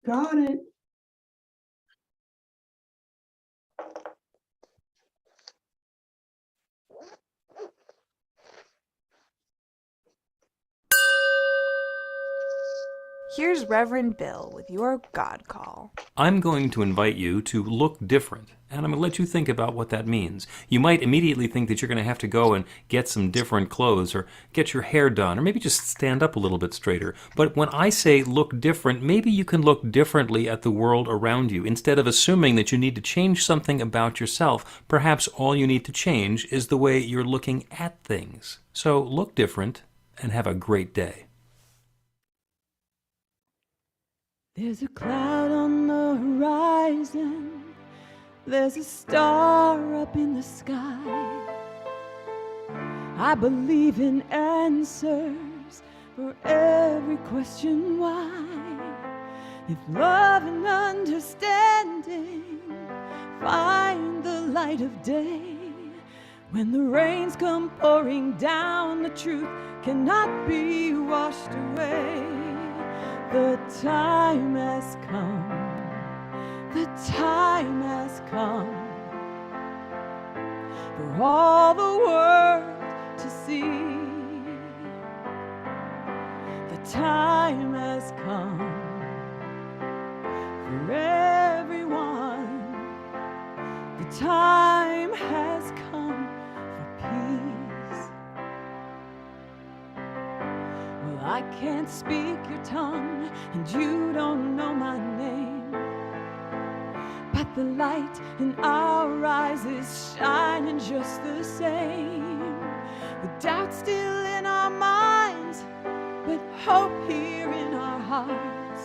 Got it. Here's Reverend Bill with your God Call. I'm going to invite you to look different, and I'm going to let you think about what that means. You might immediately think that you're going to have to go and get some different clothes or get your hair done or maybe just stand up a little bit straighter. But when I say look different, maybe you can look differently at the world around you. Instead of assuming that you need to change something about yourself, perhaps all you need to change is the way you're looking at things. So look different and have a great day. There's a cloud on the horizon, there's a star up in the sky. I believe in answers for every question why. If love and understanding find the light of day, when the rains come pouring down, the truth cannot be washed away. The time has come, the time has come for all the world to see. The time has come for everyone. The time has come for peace. Well, I can't speak your tongue, and you don't know my name, but the light in our eyes is shining just the same. With doubt still in our minds, but hope here in our hearts.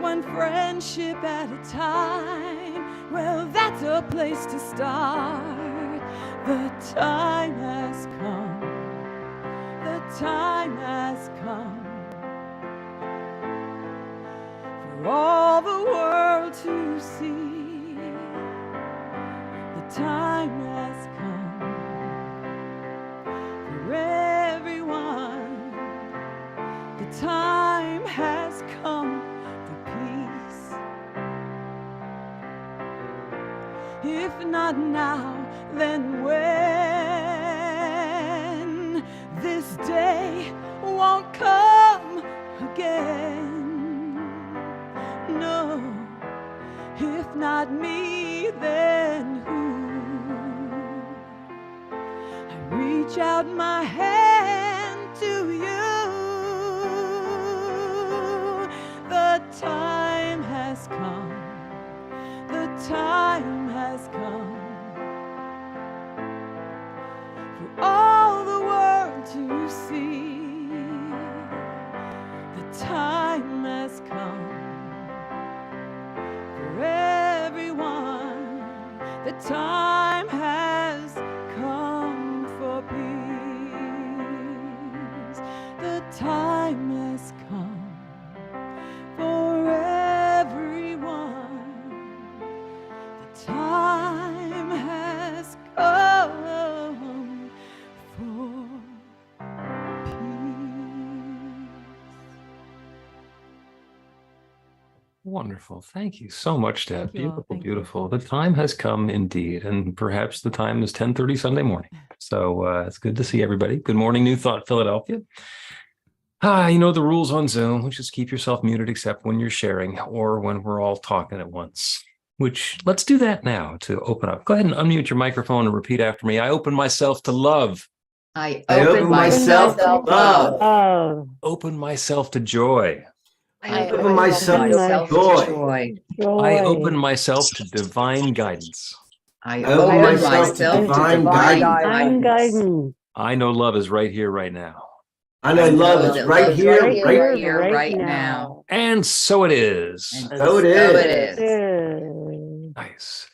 One friendship at a time, well, that's a place to start. The time has come, the time has come for all the world to see. The time has come for everyone. The time has come for peace. If not now, then when? This day won't come again. No, if not me, then who? I reach out my hand to you. The time has come, the time has come for all the world to see. The time has come for everyone. The time has come for peace. The time has come for everyone. The time has come for peace. Wonderful. Thank you so much, Deb. Thank you all. Beautiful, Thank you. beautiful. The time has come indeed, and perhaps the time is 10:30 Sunday morning. So it's good to see everybody. Good morning, New Thought Philadelphia. You know the rules on Zoom. Just keep yourself muted except when you're sharing or when we're all talking at once. Which, let's do that now to open up. Go ahead and unmute your microphone and repeat after me. I open myself to love. I open myself to love. Open myself to joy. I open myself to joy. I open myself to divine guidance. I open open myself myself to to divine divine guidance. I know love is right here, right now. I know love is right here, right now. And so it is. And So it is. Nice.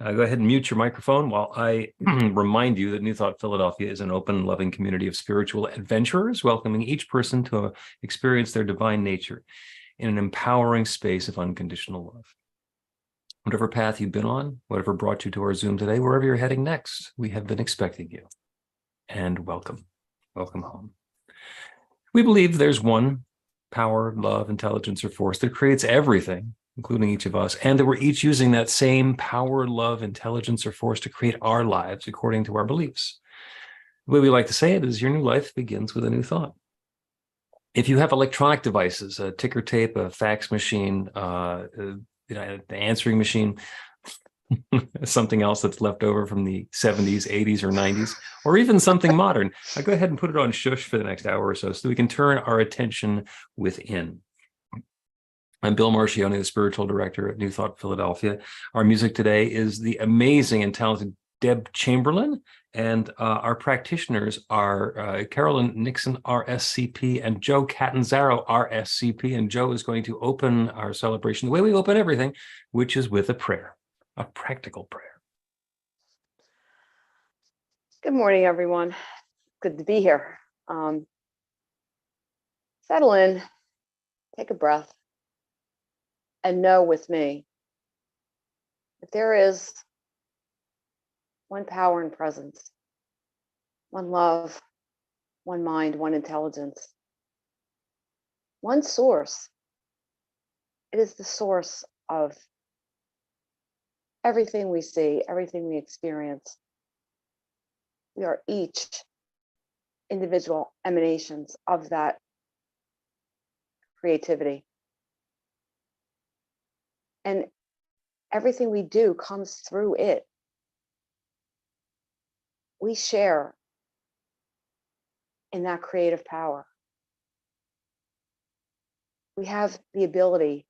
Go ahead and mute your microphone while I remind you that New Thought Philadelphia is an open, loving community of spiritual adventurers, welcoming each person to experience their divine nature in an empowering space of unconditional love. Whatever path you've been on, whatever brought you to our Zoom today, wherever you're heading next, we have been expecting you. And welcome. Welcome home. We believe there's one power, love, intelligence, or force that creates everything, including each of us, and that we're each using that same power, love, intelligence, or force to create our lives according to our beliefs. The way we like to say it is your new life begins with a new thought. If you have electronic devices, a ticker tape, a fax machine, the answering machine, something else that's left over from the 70s, 80s, or 90s, or even something modern, I go ahead and put it on shush for the next hour or so we can turn our attention within. I'm Bill Marcioni, the spiritual director at New Thought Philadelphia. Our music today is the amazing and talented Deb Chamberlain, and our practitioners are Carolyn Nixon, RSCP, and Joe Catanzaro, RSCP. And Joe is going to open our celebration the way we open everything, which is with a prayer, a practical prayer. Good morning, everyone. Good to be here. Settle in, take a breath, and know with me that there is one power and presence, one love, one mind, one intelligence, one source. It is the source of everything we see, everything we experience. We are each individual emanations of that creativity. And everything we do comes through it. We share in that creative power. We have the ability,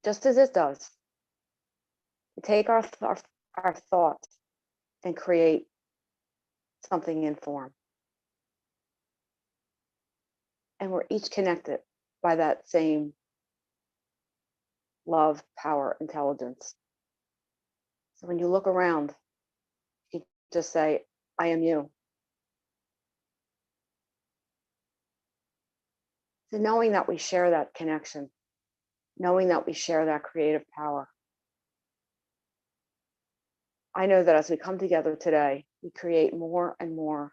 just as it does, to take our thoughts and create something in form. And we're each connected by that same love, power, intelligence. So when you look around, you just say, I am you. So knowing that we share that connection, knowing that we share that creative power, I know that as we come together today, we create more and more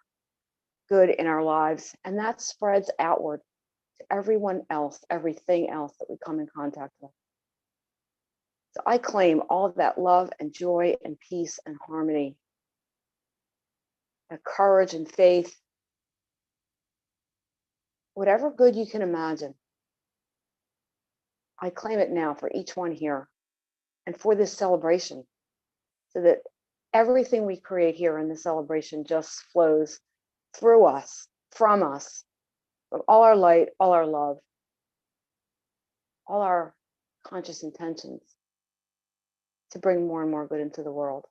good in our lives, and that spreads outward to everyone else, everything else that we come in contact with. So I claim all of that love and joy and peace and harmony, that courage and faith, whatever good you can imagine. I claim it now for each one here and for this celebration, so that everything we create here in the celebration just flows through us, from all our light, all our love, all our conscious intentions to bring more and more good into the world.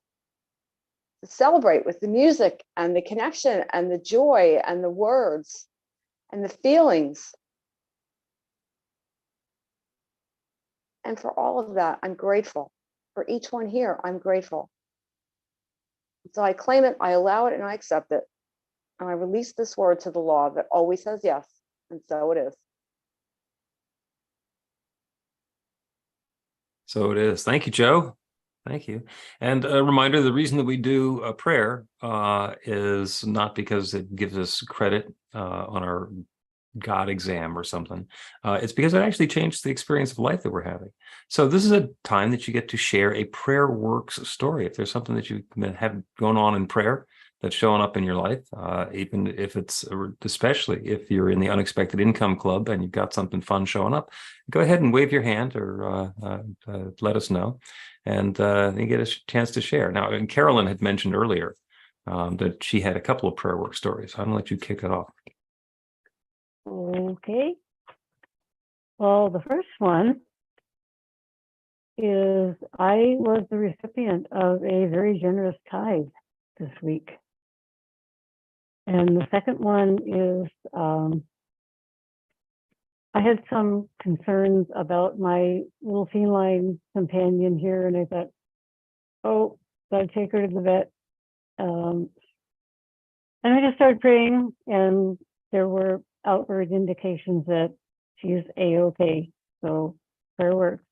To celebrate with the music and the connection and the joy and the words and the feelings. And for all of that, I'm grateful. For each one here, I'm grateful. So I claim it, I allow it, and I accept it. And I release this word to the law that always says yes, and so it is. So it is. Thank you, Joe. Thank you. And a reminder, the reason that we do a prayer is not because it gives us credit on our God exam or something. It's because it actually changed the experience of life that we're having. So this is a time that you get to share a prayer works story. If there's something that you have going on in prayer that's showing up in your life, even if it's, especially if you're in the Unexpected Income Club and you've got something fun showing up, go ahead and wave your hand or let us know, and you get a chance to share. Now, and Carolyn had mentioned earlier that she had a couple of prayer work stories. I'm going to let you kick it off. Okay. Well, the first one is I was the recipient of a very generous tithe this week. And the second one is I had some concerns about my little feline companion here, and I thought, oh, gotta take her to the vet. And I just started praying, and there were outward indications that she's A-okay. So prayer works.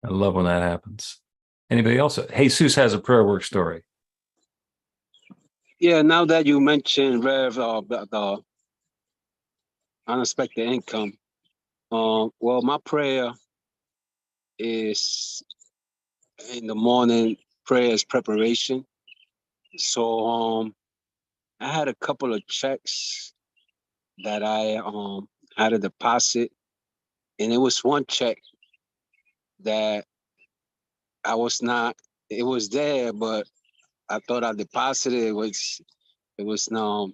I love when that happens. Anybody else? Jesus has a prayer work story. Yeah, now that you mentioned Rev, the unexpected income, well, my prayer is in the morning. Prayer is preparation. So I had a couple of checks that I had a deposit, and it was one check that I was not. It was there, but I thought I deposited. It was no,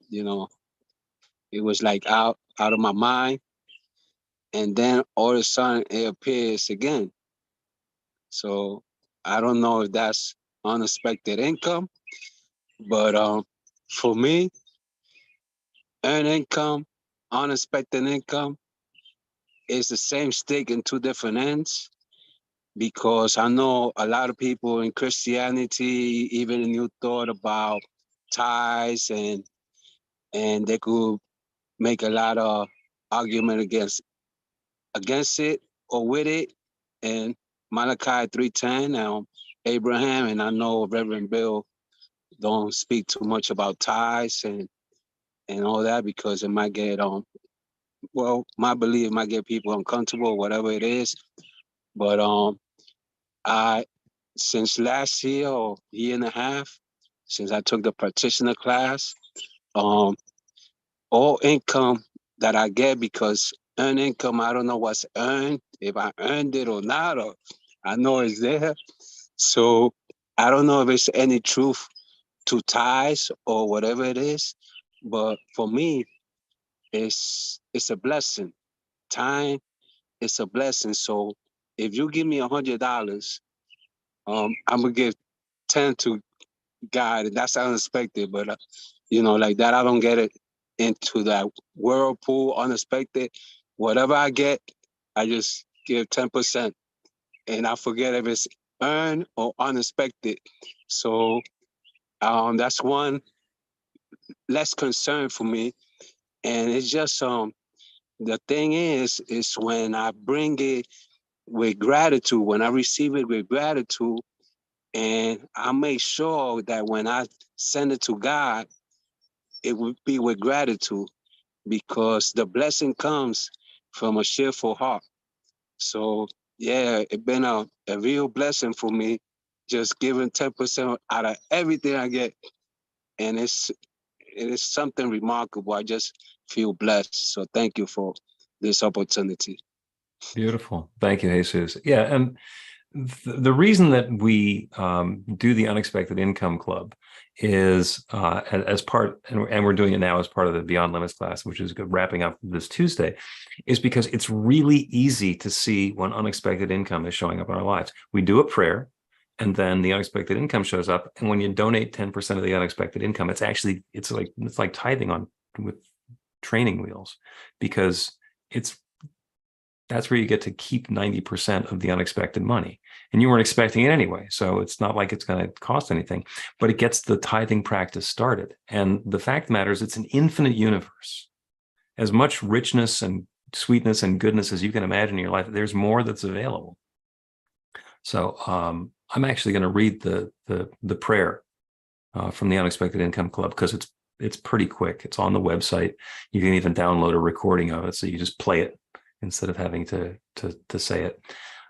it was like out of my mind, and then all of a sudden it appears again. So I don't know if that's unexpected income, but for me, earned income, unexpected income is the same stick in two different ends, because I know a lot of people in Christianity, even in New Thought, about tithes, and they could make a lot of argument against it or with it. And Malachi 3:10, Abraham, and I know Reverend Bill don't speak too much about tithes and all that, because it might get well, my belief might get people uncomfortable, whatever it is. But I since last year or year and a half, since I took the practitioner class, all income that I get, because earned income, I don't know what's earned, if I earned it or not, or I know it's there. So I don't know if it's any truth to tithes or whatever it is, but for me, it's a blessing. Time is a blessing. So if you give me $100, I'm gonna give 10 to God. That's unexpected, but like that, I don't get it into that whirlpool, unexpected. Whatever I get, I just give 10%, and I forget if it's earned or unexpected. So that's one less concern for me. And it's just the thing is when I bring it with gratitude, when I receive it with gratitude, and I make sure that when I send it to God, it would be with gratitude, because the blessing comes from a cheerful heart. So yeah, it's been a real blessing for me, just giving 10% out of everything I get. And it is something remarkable. I just feel blessed. So thank you for this opportunity. Beautiful. Thank you, Jesus. Yeah, and the reason that we do the Unexpected Income Club is as part, and we're doing it now as part of the Beyond Limits class, which is wrapping up this Tuesday, is because it's really easy to see when unexpected income is showing up in our lives. We do a prayer, and then the unexpected income shows up. And when you donate 10% of the unexpected income, it's like tithing with training wheels, because that's where you get to keep 90% of the unexpected money. And you weren't expecting it anyway. So it's not like it's going to cost anything, but it gets the tithing practice started. And the fact of the matter is, it's an infinite universe. As much richness and sweetness and goodness as you can imagine in your life, there's more that's available. So I'm actually going to read the prayer from the Unexpected Income Club, because it's pretty quick. It's on the website. You can even download a recording of it, so you just play it instead of having to say it.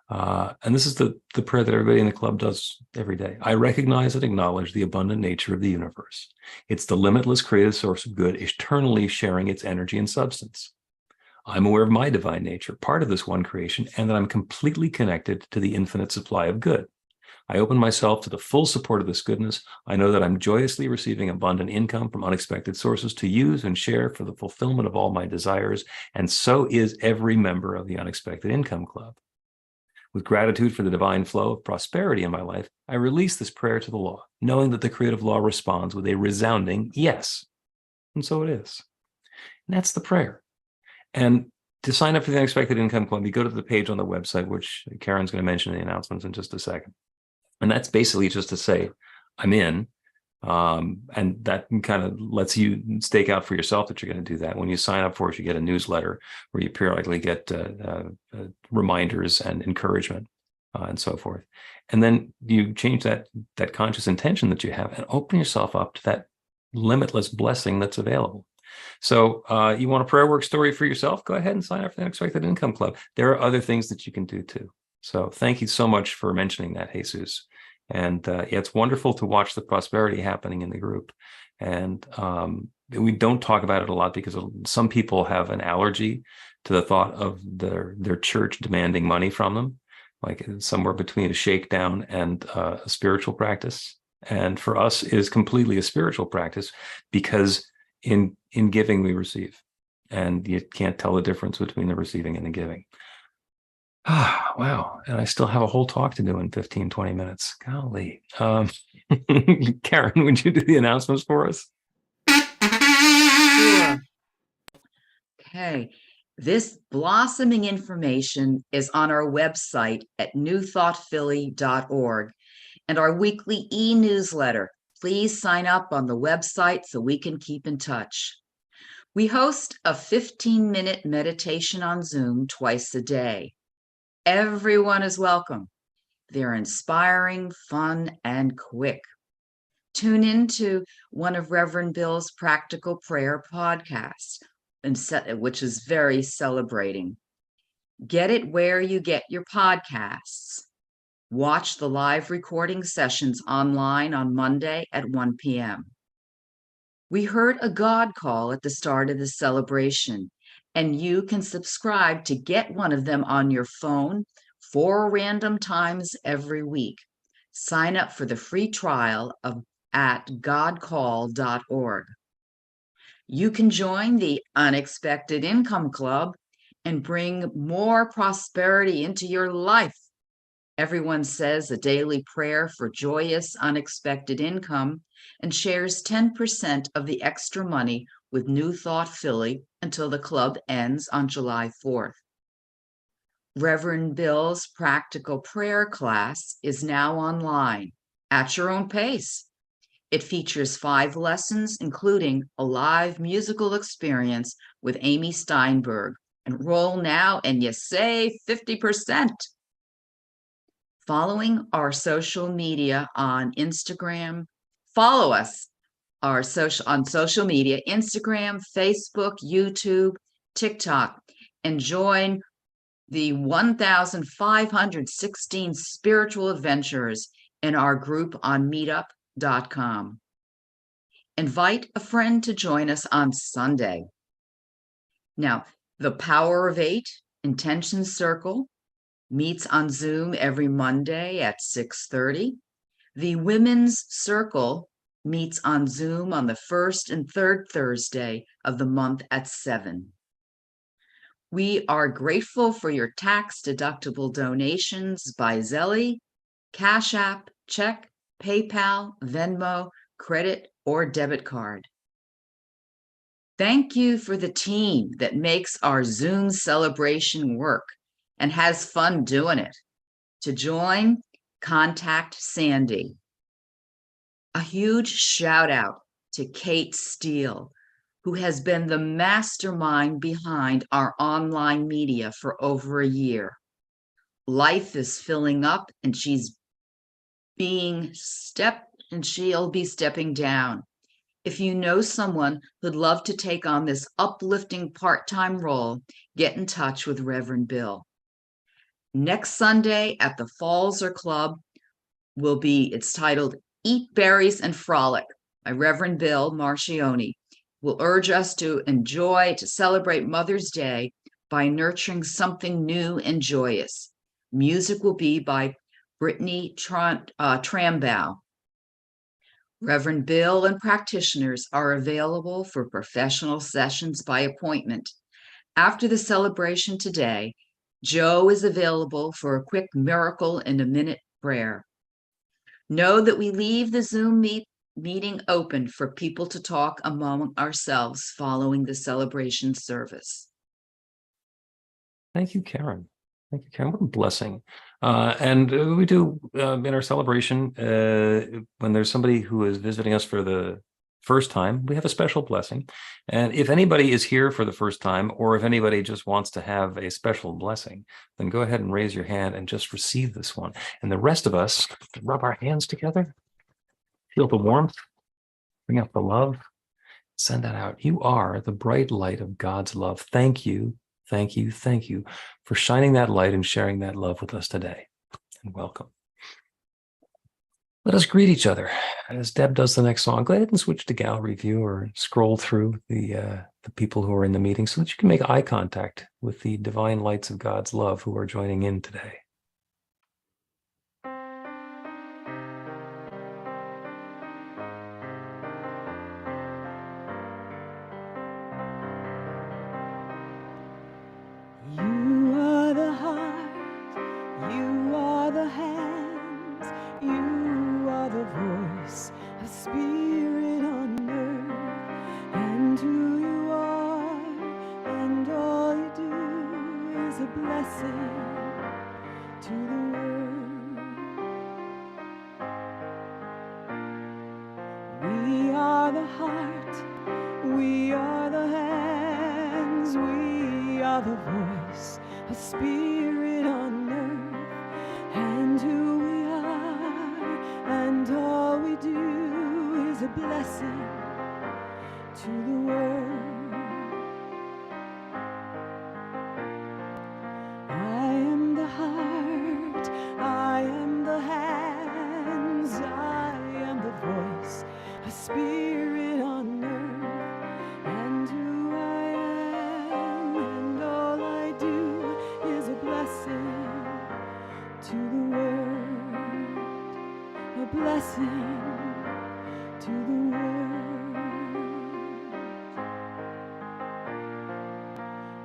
And this is the prayer that everybody in the club does every day. I recognize and acknowledge the abundant nature of the universe. It's the limitless creative source of good, eternally sharing its energy and substance. I'm aware of my divine nature, part of this one creation, and that I'm completely connected to the infinite supply of good. I open myself to the full support of this goodness. I know that I'm joyously receiving abundant income from unexpected sources to use and share for the fulfillment of all my desires, and so is every member of the Unexpected Income Club. With gratitude for the divine flow of prosperity in my life, I release this prayer to the law, knowing that the creative law responds with a resounding yes. And so it is. And that's the prayer. And to sign up for the Unexpected Income Club, you go to the page on the website, which Karen's going to mention in the announcements in just a second. And that's basically just to say, I'm in. And that kind of lets you stake out for yourself that you're going to do that. When you sign up for it, you get a newsletter where you periodically get reminders and encouragement and so forth. And then you change that conscious intention that you have and open yourself up to that limitless blessing that's available. So you want a prayer work story for yourself? Go ahead and sign up for the Unexpected Income Club. There are other things that you can do too. So thank you so much for mentioning that, Jesus. And yeah, it's wonderful to watch the prosperity happening in the group. And we don't talk about it a lot because some people have an allergy to the thought of their church demanding money from them, like somewhere between a shakedown and a spiritual practice. And for us, it is completely a spiritual practice because in giving we receive, and you can't tell the difference between the receiving and the giving. Ah, wow. And I still have a whole talk to do in 15, 20 minutes. Golly. Karen, would you do the announcements for us? Sure. Okay. This blossoming information is on our website at newthoughtphilly.org and our weekly e-newsletter. Please sign up on the website so we can keep in touch. We host a 15-minute meditation on Zoom twice a day. Everyone is welcome. They're inspiring, fun, and quick. Tune into one of Reverend Bill's Practical Prayer podcasts, which is very celebrating. Get it where you get your podcasts. Watch the live recording sessions online on Monday at 1 p.m. We heard a God call at the start of the celebration, and you can subscribe to get one of them on your phone 4 random times every week. Sign up for the free trial at godcall.org. You can join the Unexpected Income Club and bring more prosperity into your life. Everyone says a daily prayer for joyous, unexpected income and shares 10% of the extra money with New Thought Philly until the club ends on July 4th. Reverend Bill's Practical Prayer class is now online at your own pace. It features 5 lessons, including a live musical experience with Amy Steinberg. Enroll now and you save 50%. Following our social media on Instagram, follow us on social media, Instagram, Facebook, YouTube, TikTok, and join the 1,516 spiritual adventurers in our group on meetup.com. Invite a friend to join us on Sunday. Now, the Power of 8 Intention Circle meets on Zoom every Monday at 6:30. The Women's Circle meets on Zoom on the first and third Thursday of the month at 7. We are grateful for your tax-deductible donations by Zelle, Cash App, check, PayPal, Venmo, credit, or debit card. Thank you for the team that makes our Zoom celebration work and has fun doing it. To join, contact Sandy. A huge shout out to Kate Steele, who has been the mastermind behind our online media for over a year. Life is filling up and she'll be stepping down. If you know someone who'd love to take on this uplifting part-time role, get in touch with Reverend Bill. Next Sunday at the Falzer Club it's titled Eat Berries and Frolic by Reverend Bill Marcioni. Will urge us to celebrate Mother's Day by nurturing something new and joyous. Music will be by Brittany Trambow. Reverend Bill and practitioners are available for professional sessions by appointment. After the celebration today, Joe is available for a quick miracle in a minute prayer. Know that we leave the Zoom meeting open for people to talk among ourselves following the celebration service. Thank you, Karen. Thank you, Karen. What a blessing. And we do in our celebration, when there's somebody who is visiting us for the first time, we have a special blessing. And if anybody is here for the first time, or if anybody just wants to have a special blessing, then go ahead and raise your hand and just receive this one. And the rest of us rub our hands together, feel the warmth, Bring up the love. Send that out. You are the bright light of God's love. Thank you, thank you, thank you for shining that light and sharing that love with us today. And welcome. Let us greet each other as Deb does the next song. Go ahead and switch to gallery view or scroll through the people who are in the meeting so that you can make eye contact with the divine lights of God's love who are joining in today. You are the heart, you are the hands, you are the voice of spirit on earth, and who you are, and all you do is a blessing to the world. We are the heart, we are the hands, we are the voice of spirit on earth, and who we are, and all we do is a blessing to the world. I am the heart, I am the hands, I am the voice of spirit on earth, and who I am, and all I do is a blessing to the world, a blessing to the world.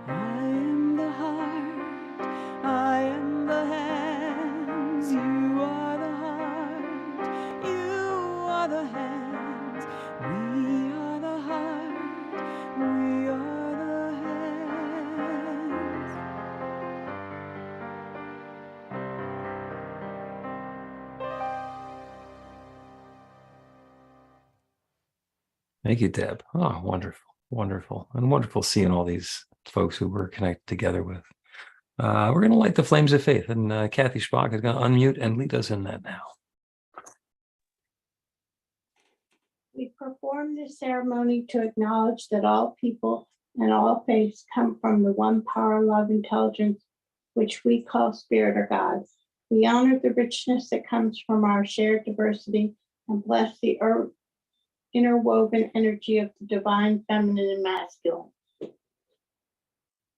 I am the heart, I am the hands, you are the heart, you are the hands, we are the heart, we are the hands. Thank you, Deb. Oh, wonderful, wonderful, and wonderful seeing all these folks who we're connected together with. We're going to light the flames of faith, and Kathy Spock is going to unmute and lead us in that now. We perform this ceremony to acknowledge that all people and all faiths come from the one power, love, intelligence, which we call Spirit or God. We honor the richness that comes from our shared diversity and bless the interwoven energy of the divine feminine and masculine.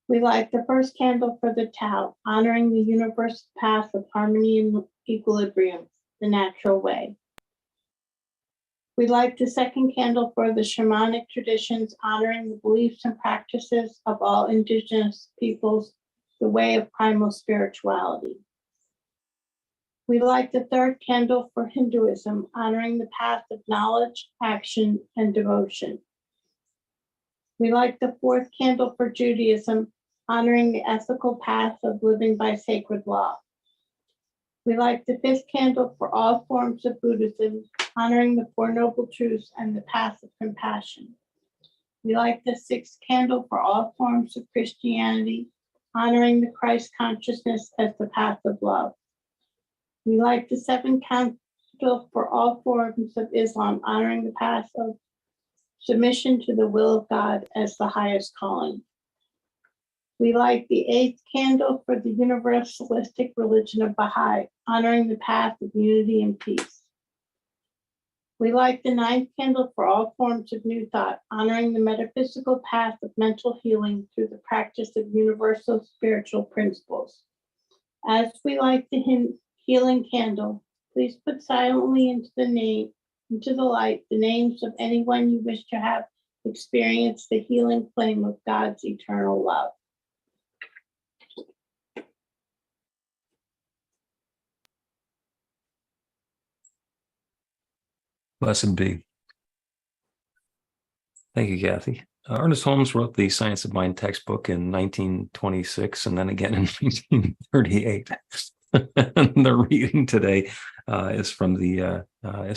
We light the first candle for the Tao, honoring the universal path of harmony and equilibrium, the natural way. We light the second candle for the shamanic traditions, honoring the beliefs and practices of all indigenous peoples, the way of primal spirituality. We light the third candle for Hinduism, honoring the path of knowledge, action, and devotion. We light the fourth candle for Judaism, honoring the ethical path of living by sacred law. We light the fifth candle for all forms of Buddhism, honoring the Four Noble Truths and the path of compassion. We light the sixth candle for all forms of Christianity, honoring the Christ consciousness as the path of love. We light the seventh candle for all forms of Islam, honoring the path of submission to the will of God as the highest calling. We light the eighth candle for the universalistic religion of Baha'i, honoring the path of unity and peace. We light the ninth candle for all forms of New Thought, honoring the metaphysical path of mental healing through the practice of universal spiritual principles. As we light the healing candle, please put silently into the light the names of anyone you wish to have experienced the healing flame of God's eternal love. Blessed be. Thank you, Kathy. Ernest Holmes wrote the Science of Mind textbook in 1926 and then again in 1938. And the reading today is from the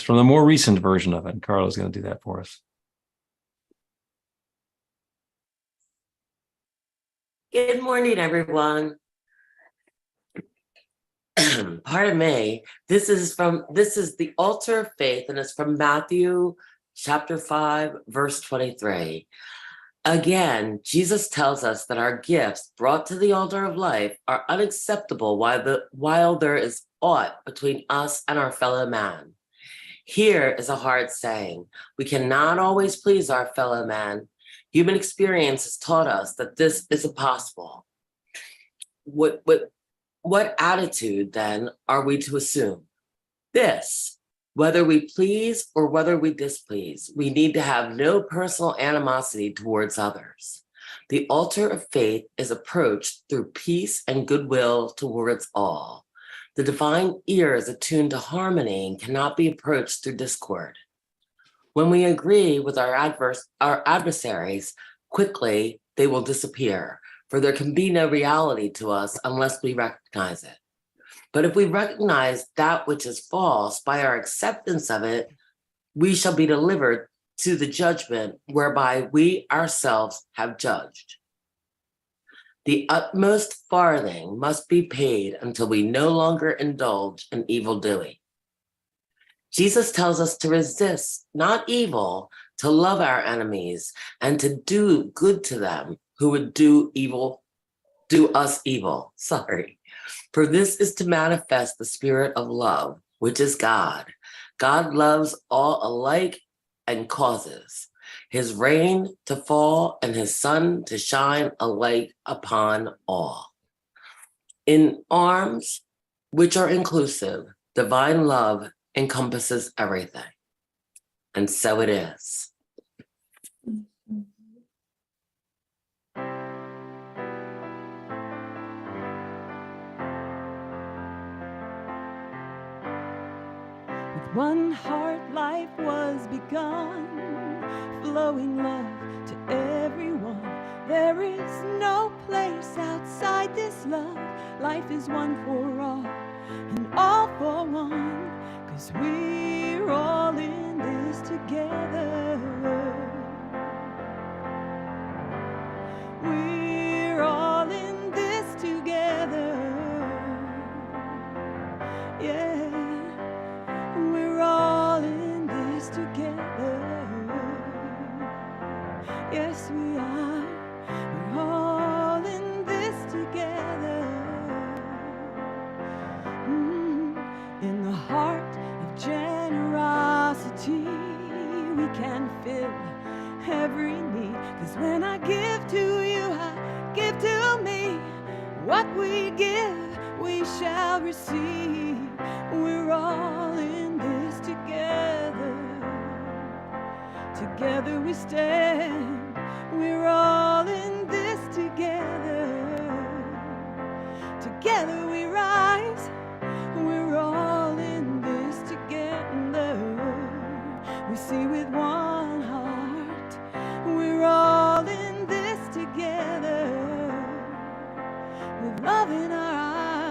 more recent version of it. And Carla's going to do that for us. Good morning, everyone. Pardon me. This is the Altar of Faith, and it's from Matthew chapter 5, verse 23. Again, Jesus tells us that our gifts brought to the altar of life are unacceptable while there is aught between us and our fellow man. Here is a hard saying. We cannot always please our fellow man. Human experience has taught us that this is impossible. What attitude, then, are we to assume? This, whether we please or whether we displease, we need to have no personal animosity towards others. The altar of faith is approached through peace and goodwill towards all. The divine ear is attuned to harmony and cannot be approached through discord. When we agree with our adversaries, quickly they will disappear, for there can be no reality to us unless we recognize it. But if we recognize that which is false by our acceptance of it, we shall be delivered to the judgment whereby we ourselves have judged. The utmost farthing must be paid until we no longer indulge in evil doing. Jesus tells us to resist, not evil, to love our enemies, and to do good to them who would do us evil. For this is to manifest the spirit of love, which is God. God loves all alike and causes his rain to fall and his sun to shine alike upon all. In arms, which are inclusive, divine love encompasses everything. And so it is. With one heart life was begun, flowing love to everyone. There is no place outside this love. Life is one for all and all for one, 'cause we're all in this together. We're all in this together. Yeah. We're all in this together. Yes, we are. We're all in this together. In the heart of generosity, we can fill every need. 'Cause when I give to you, I give to me. What we give, we shall receive. We're all in this together. Together we stand. We're all in this together. Together we rise. We're all in this together. We see with one heart. We're all in this together. With love in our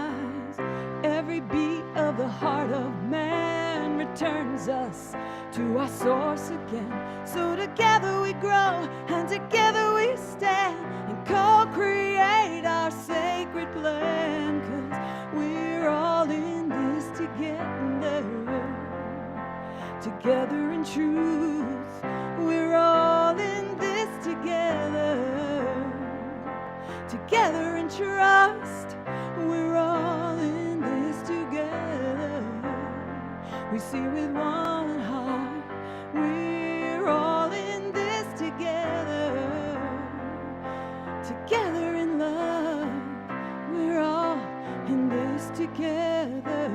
eyes, every beat of the heart of man returns us to our source again. So together we grow and together we stand and co-create our sacred plan. 'Cause we're all in this together. Together in truth, we're all in this together. Together in trust, we're all in this together. We see with one heart, we're all in this together. Together in love, we're all in this together.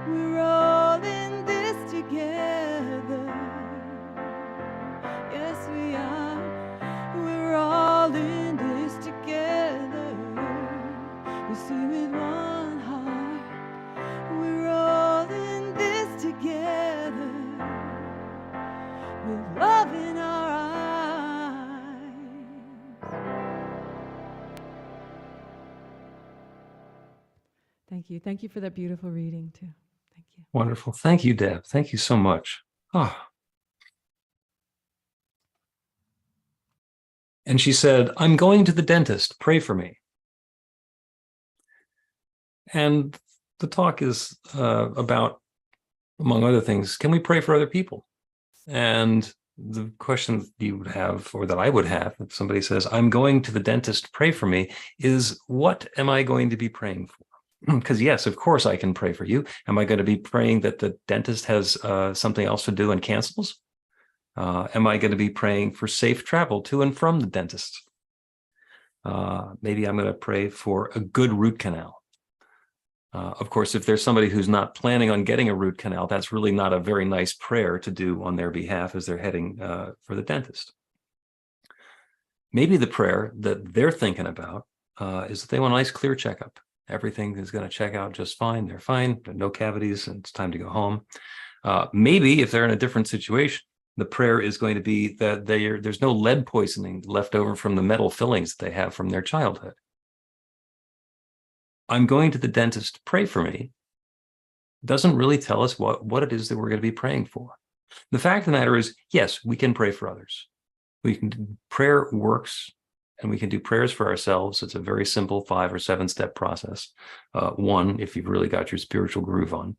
We're all in this together. Yes, we are. We're all in this together. We see with one heart. We're all in this together. With love in our eyes. Thank you. Thank you for that beautiful reading, too. Thank you. Wonderful. Thank you, Deb. Thank you so much. Oh. And she said, I'm going to the dentist. Pray for me. And the talk is about among other things, can we pray for other people? And the question you would have, or that I would have, if somebody says, I'm going to the dentist, pray for me, is what am I going to be praying for? Because yes, of course I can pray for you. Am I going to be praying that the dentist has something else to do and cancels? Am I going to be praying for safe travel to and from the dentist? Maybe I'm going to pray for a good root canal. Of course, if there's somebody who's not planning on getting a root canal, that's really not a very nice prayer to do on their behalf as they're heading for the dentist. Maybe the prayer that they're thinking about is that they want a nice clear checkup. Everything is going to check out just fine. They're fine. There are no cavities, and it's time to go home. Maybe if they're in a different situation, the prayer is going to be that there's no lead poisoning left over from the metal fillings that they have from their childhood. I'm going to the dentist, pray for me, doesn't really tell us what it is that we're going to be praying for. The fact of the matter is, yes, we can pray for others. Prayer works, and we can do prayers for ourselves. It's a very simple 5 or 7 step process. One, if you've really got your spiritual groove on.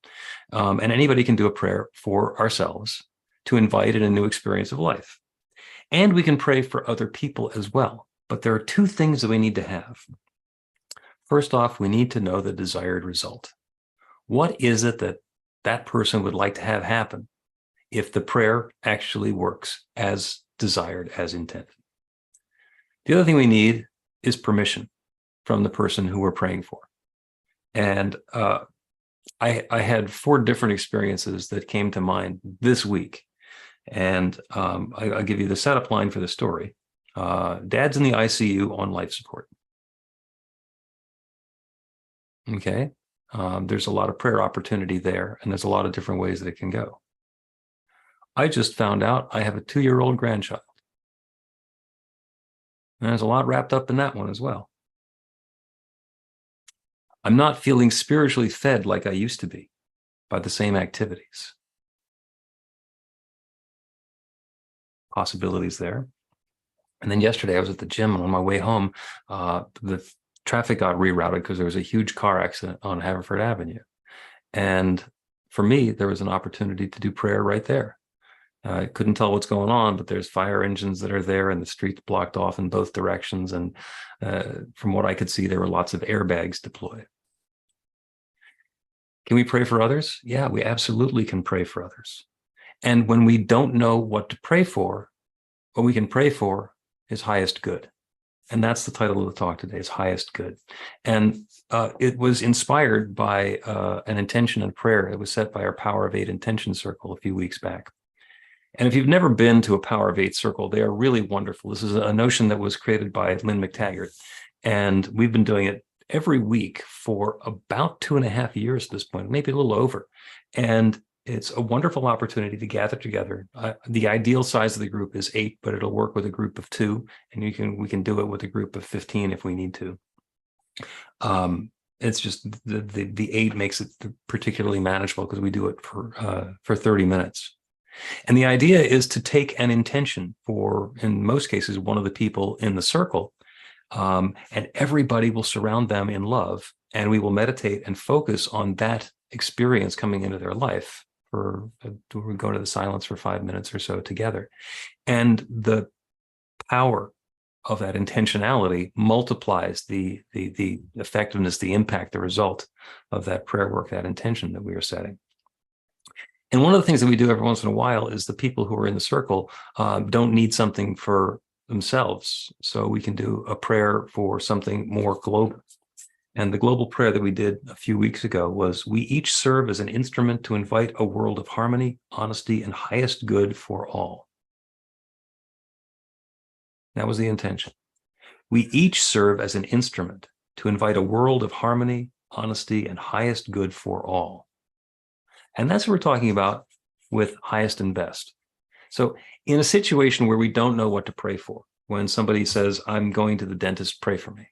And anybody can do a prayer for ourselves to invite in a new experience of life. And we can pray for other people as well. But there are 2 things that we need to have. First off, we need to know the desired result. What is it that that person would like to have happen if the prayer actually works as desired, as intended? The other thing we need is permission from the person who we're praying for. And I had 4 different experiences that came to mind this week. And I'll give you the setup line for the story. Dad's in the ICU on life support. Okay. There's a lot of prayer opportunity there, and there's a lot of different ways that it can go. I just found out I have a 2-year-old grandchild. And there's a lot wrapped up in that one as well. I'm not feeling spiritually fed like I used to be by the same activities. Possibilities there. And then yesterday I was at the gym, and on my way home, the traffic got rerouted because there was a huge car accident on Haverford Avenue. And for me, there was an opportunity to do prayer right there. I couldn't tell what's going on, but there's fire engines that are there, and the street's blocked off in both directions. And from what I could see, there were lots of airbags deployed. Can we pray for others? Yeah, we absolutely can pray for others. And when we don't know what to pray for, what we can pray for is highest good. And that's the title of the talk today, is highest good. And it was inspired by an intention and prayer that was set by our Power of 8 intention circle a few weeks back. And if you've never been to a Power of 8 circle, they are really wonderful. This is a notion that was created by Lynn McTaggart. And we've been doing it every week for about 2.5 years at this point, maybe a little over. And it's a wonderful opportunity to gather together. The ideal size of the group is 8, but it'll work with a group of 2, and we can do it with a group of 15 if we need to. It's just the 8 makes it particularly manageable because we do it for 30 minutes. And the idea is to take an intention for, in most cases, one of the people in the circle, and everybody will surround them in love, and we will meditate and focus on that experience coming into their life. We go to the silence for 5 minutes or so together. And the power of that intentionality multiplies the effectiveness, the impact, the result of that prayer work, that intention that we are setting. And one of the things that we do every once in a while is the people who are in the circle don't need something for themselves. So we can do a prayer for something more global. And the global prayer that we did a few weeks ago was, we each serve as an instrument to invite a world of harmony, honesty, and highest good for all. That was the intention. We each serve as an instrument to invite a world of harmony, honesty, and highest good for all. And that's what we're talking about with highest and best. So in a situation where we don't know what to pray for, when somebody says, I'm going to the dentist, pray for me,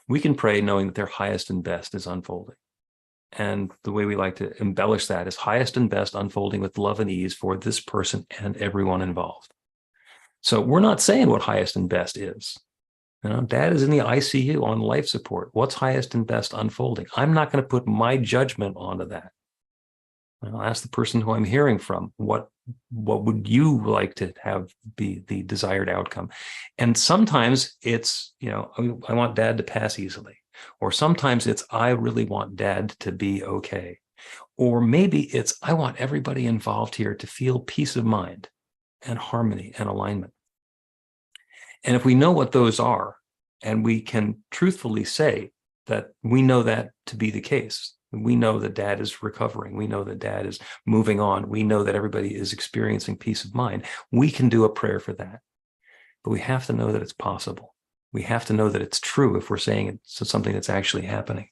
we can pray knowing that their highest and best is unfolding. And the way we like to embellish that is highest and best unfolding with love and ease for this person and everyone involved. So we're not saying what highest and best is. You know, Dad is in the ICU on life support. What's highest and best unfolding? I'm not going to put my judgment onto that. I'll ask the person who I'm hearing from, what would you like to have be the desired outcome? And sometimes it's, I want dad to pass easily. Or sometimes it's, I really want dad to be okay. Or maybe it's, I want everybody involved here to feel peace of mind and harmony and alignment. And if we know what those are, and we can truthfully say that we know that to be the case, we know that dad is recovering, we know that dad is moving on, we know that everybody is experiencing peace of mind, we can do a prayer for that. But we have to know that it's possible. We have to know that it's true if we're saying it's something that's actually happening.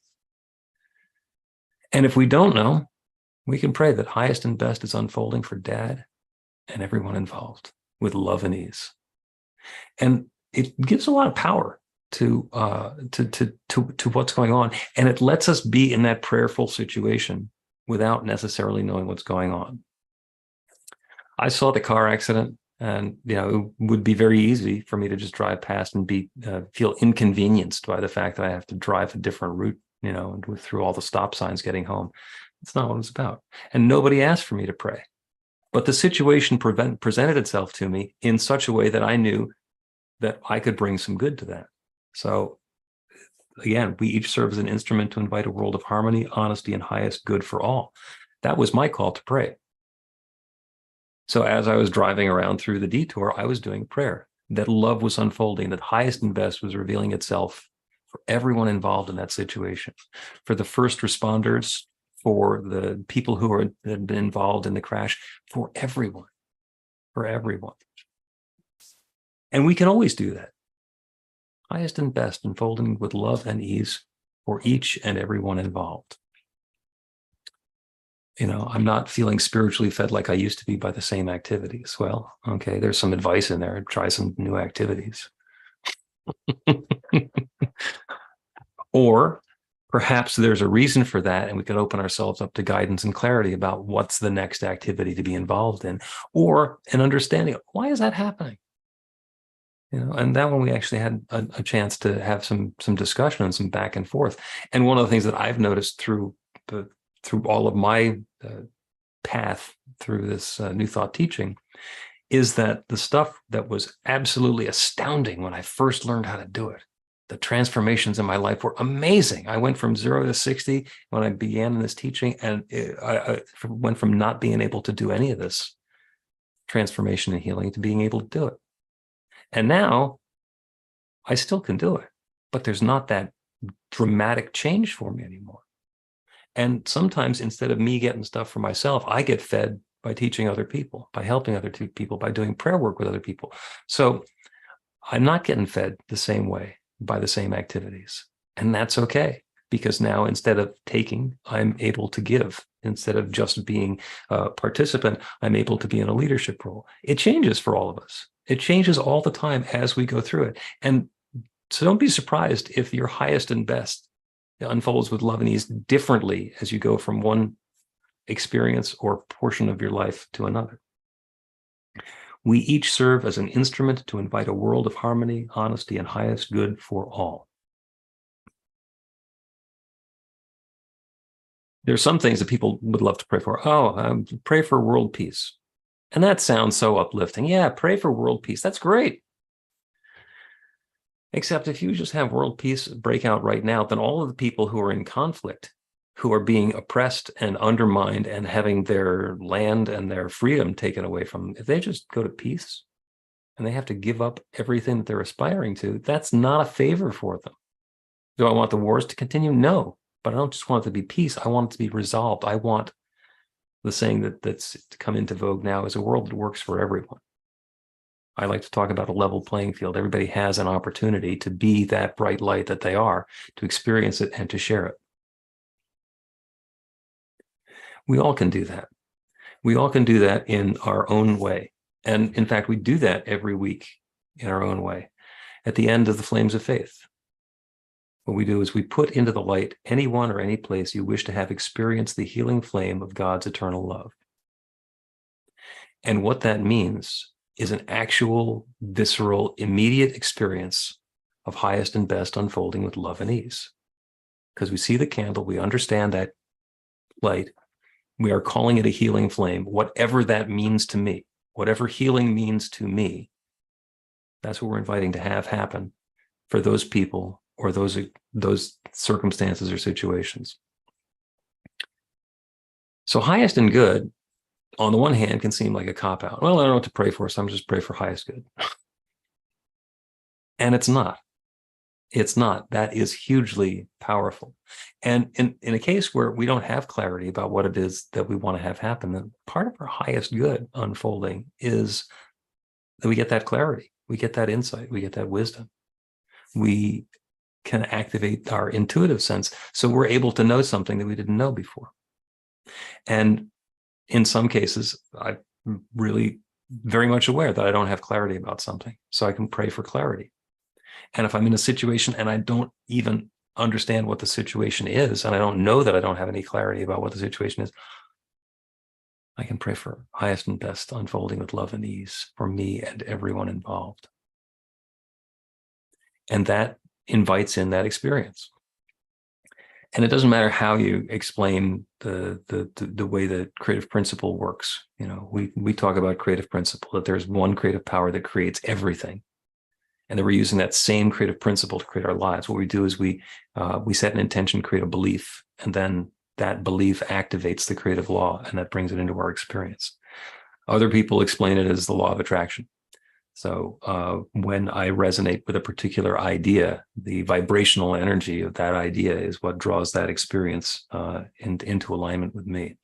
And if we don't know, we can pray that highest and best is unfolding for dad and everyone involved with love and ease. And it gives a lot of power to what's going on. And it lets us be in that prayerful situation without necessarily knowing what's going on. I saw the car accident, and it would be very easy for me to just drive past and feel inconvenienced by the fact that I have to drive a different route, and through all the stop signs getting home. It's not what it's about. And nobody asked for me to pray. But the situation presented itself to me in such a way that I knew that I could bring some good to that. So again, we each serve as an instrument to invite a world of harmony, honesty, and highest good for all. That was my call to pray. So as I was driving around through the detour, I was doing prayer, that love was unfolding, that highest and best was revealing itself for everyone involved in that situation, for the first responders, for the people who had been involved in the crash, for everyone. And we can always do that. Highest and best unfolding with love and ease for each and everyone involved. I'm not feeling spiritually fed like I used to be by the same activities. Well, okay, there's some advice in there. Try some new activities. Or perhaps there's a reason for that, and we could open ourselves up to guidance and clarity about what's the next activity to be involved in, or an understanding of why is that happening? And that one we actually had a chance to have some discussion and some back and forth. And one of the things that I've noticed through all of my path through this New Thought teaching is that the stuff that was absolutely astounding when I first learned how to do it, the transformations in my life were amazing. I went from 0 to 60 when I began in this teaching, and I went from not being able to do any of this transformation and healing to being able to do it. And now I still can do it, but there's not that dramatic change for me anymore. And sometimes instead of me getting stuff for myself, I get fed by teaching other people, by helping other people, by doing prayer work with other people. So I'm not getting fed the same way by the same activities. And that's okay, because now instead of taking, I'm able to give. Instead of just being a participant, I'm able to be in a leadership role. It changes for all of us. It changes all the time as we go through it. And so don't be surprised if your highest and best unfolds with love and ease differently as you go from one experience or portion of your life to another. We each serve as an instrument to invite a world of harmony, honesty, and highest good for all. There's some things that people would love to pray for. Pray for world peace. And that sounds so uplifting. Yeah, pray for world peace. That's great. Except if you just have world peace break out right now, then all of the people who are in conflict, who are being oppressed and undermined and having their land and their freedom taken away from them, if they just go to peace and they have to give up everything that they're aspiring to, that's not a favor for them. Do I want the wars to continue? No, but I don't just want it to be peace. I want it to be resolved. I want the saying that's come into vogue now is a world that works for everyone. I like to talk about a level playing field. Everybody has an opportunity to be that bright light that they are, to experience it and to share it. We all can do that. We all can do that in our own way. And in fact, we do that every week in our own way. At the end of the Flames of Faith, what we do is we put into the light anyone or any place you wish to have experienced the healing flame of God's eternal love. And what that means is an actual, visceral, immediate experience of highest and best unfolding with love and ease. Because we see the candle, we understand that light, We are calling it a healing flame, whatever that means to me, whatever healing means to me. That's what we're inviting to have happen for those people or those circumstances or situations. So highest and good, on the one hand, can seem like a cop-out. Well, I don't know what to pray for, so I'm just pray for highest good. And it's not. It's not. That is hugely powerful. And in a case where we don't have clarity about what it is that we want to have happen, then part of our highest good unfolding is that we get that clarity, we get that insight, we get that wisdom. We can activate our intuitive sense, so we're able to know something that we didn't know before. And in some cases, I'm really very much aware that I don't have clarity about something, so I can pray for clarity. And if I'm in a situation and I don't even understand what the situation is, and I don't know that I don't have any clarity about what the situation is, I can pray for highest and best unfolding with love and ease for me and everyone involved. And that invites in that experience. And it doesn't matter how you explain the way that creative principle works. You know, we talk about creative principle, that there's one creative power that creates everything, and that we're using that same creative principle to create our lives. What we do is we set an intention, create a belief, and then that belief activates the creative law, and that brings it into our experience. Other people explain it as the law of attraction. So when I resonate with a particular idea, the vibrational energy of that idea is what draws that experience into alignment with me.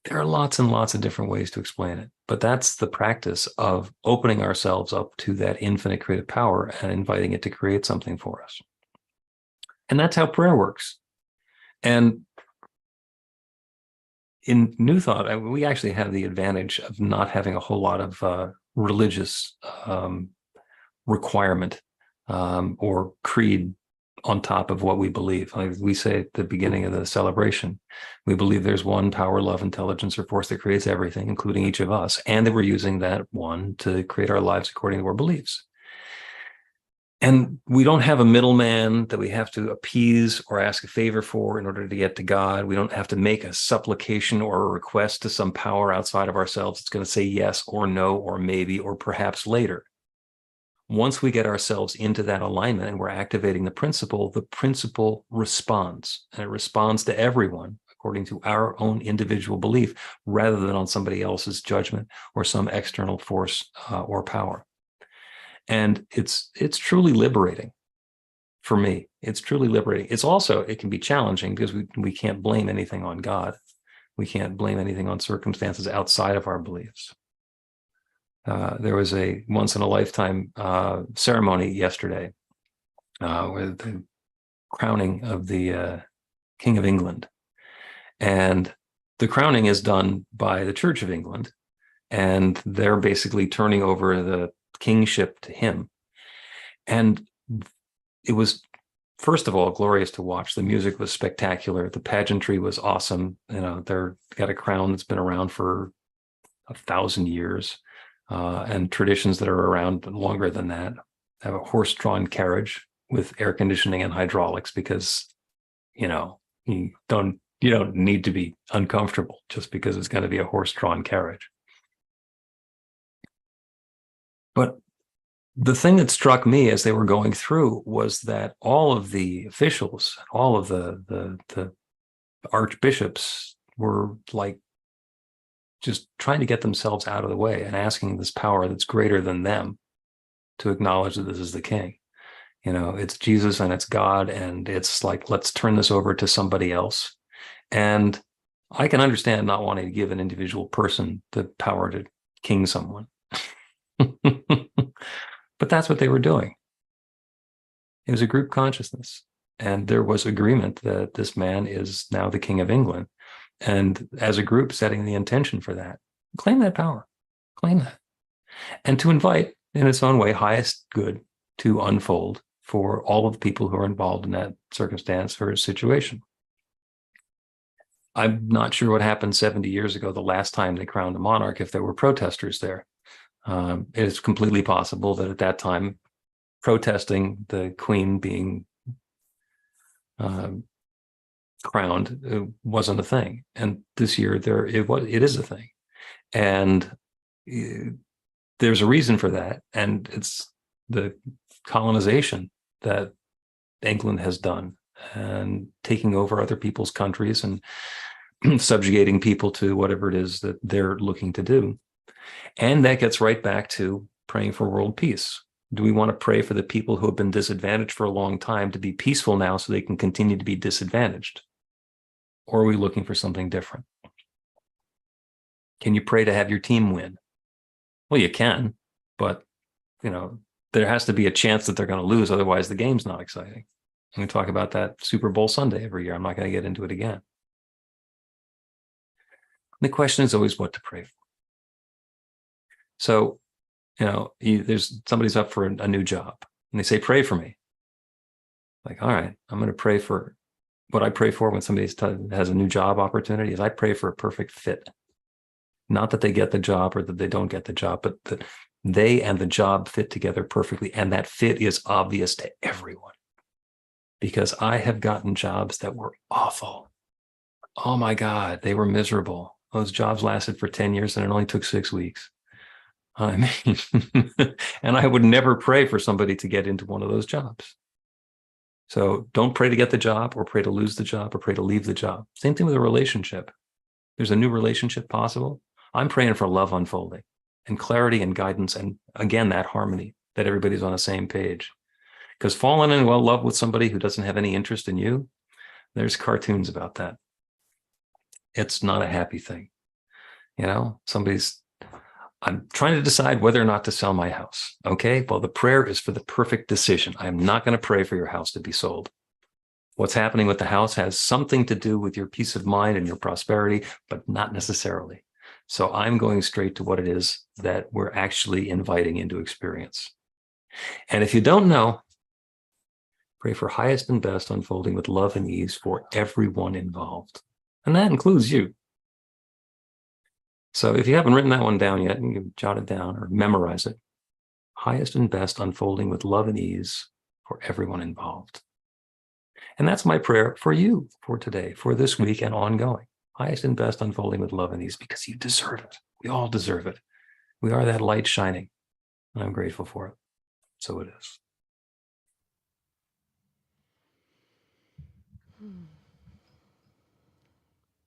There are lots and lots of different ways to explain it, but that's the practice of opening ourselves up to that infinite creative power and inviting it to create something for us. And that's how prayer works. And in New Thought, we actually have the advantage of not having a whole lot of religious requirement or creed on top of what we believe. Like we say at the beginning of the celebration, we believe there's one power, love, intelligence, or force that creates everything, including each of us, and that we're using that one to create our lives according to our beliefs. And we don't have a middleman that we have to appease or ask a favor for in order to get to God. We don't have to make a supplication or a request to some power outside of ourselves. It's going to say yes or no or maybe or perhaps later. Once we get ourselves into that alignment and we're activating the principle responds, and it responds to everyone according to our own individual belief rather than on somebody else's judgment or some external force or power. And it's truly liberating for me. It's truly liberating. It's also, it can be challenging because we can't blame anything on God. We can't blame anything on circumstances outside of our beliefs. There was a once in a lifetime ceremony yesterday with the crowning of the King of England. And the crowning is done by the Church of England. And they're basically turning over the kingship to him. And it was, first of all, glorious to watch. The music was spectacular. The pageantry was awesome. You know, they're got a crown that's been around for 1,000 years. And traditions that are around longer than that. Have a horse-drawn carriage with air conditioning and hydraulics because, you know, you don't need to be uncomfortable just because it's going to be a horse-drawn carriage. But the thing that struck me as they were going through was that all of the officials, all of the archbishops were like just trying to get themselves out of the way and asking this power that's greater than them to acknowledge that this is the king. You know, it's Jesus and it's God, and it's like, let's turn this over to somebody else. And I can understand not wanting to give an individual person the power to king someone. But that's what they were doing. It was a group consciousness. And there was agreement that this man is now the King of England. And as a group, setting the intention for that, claim that power, claim that. And to invite, in its own way, highest good to unfold for all of the people who are involved in that circumstance or situation. I'm not sure what happened 70 years ago, the last time they crowned a monarch, if there were protesters there. It's completely possible that at that time, protesting the queen being crowned wasn't a thing, and this year it is a thing, and there's a reason for that, and it's the colonization that England has done, and taking over other people's countries and subjugating people to whatever it is that they're looking to do. And that gets right back to praying for world peace. Do we want to pray for the people who have been disadvantaged for a long time to be peaceful now so they can continue to be disadvantaged? Or are we looking for something different? Can you pray to have your team win? Well, you can, but there has to be a chance that they're going to lose. Otherwise, the game's not exciting. And we talk about that Super Bowl Sunday every year. I'm not going to get into it again. The question is always what to pray for. So, there's somebody's up for a new job and they say, pray for me. Like, all right, I'm going to pray for what I pray for when somebody has a new job opportunity is I pray for a perfect fit. Not that they get the job or that they don't get the job, but that they and the job fit together perfectly. And that fit is obvious to everyone. Because I have gotten jobs that were awful. Oh my God, they were miserable. Those jobs lasted for 10 years and it only took 6 weeks. I mean, and I would never pray for somebody to get into one of those jobs. So don't pray to get the job or pray to lose the job or pray to leave the job. Same thing with a relationship. There's a new relationship possible. I'm praying for love unfolding and clarity and guidance. And again, that harmony, that everybody's on the same page. Because falling in love with somebody who doesn't have any interest in you, there's cartoons about that. It's not a happy thing. I'm trying to decide whether or not to sell my house. Okay, well, the prayer is for the perfect decision. I'm not going to pray for your house to be sold. What's happening with the house has something to do with your peace of mind and your prosperity, but not necessarily. So I'm going straight to what it is that we're actually inviting into experience. And if you don't know, pray for highest and best unfolding with love and ease for everyone involved. And that includes you. So if you haven't written that one down yet, you can jot it down or memorize it. Highest and best unfolding with love and ease for everyone involved. And that's my prayer for you for today, for this week and ongoing. Highest and best unfolding with love and ease because you deserve it. We all deserve it. We are that light shining. And I'm grateful for it. So it is.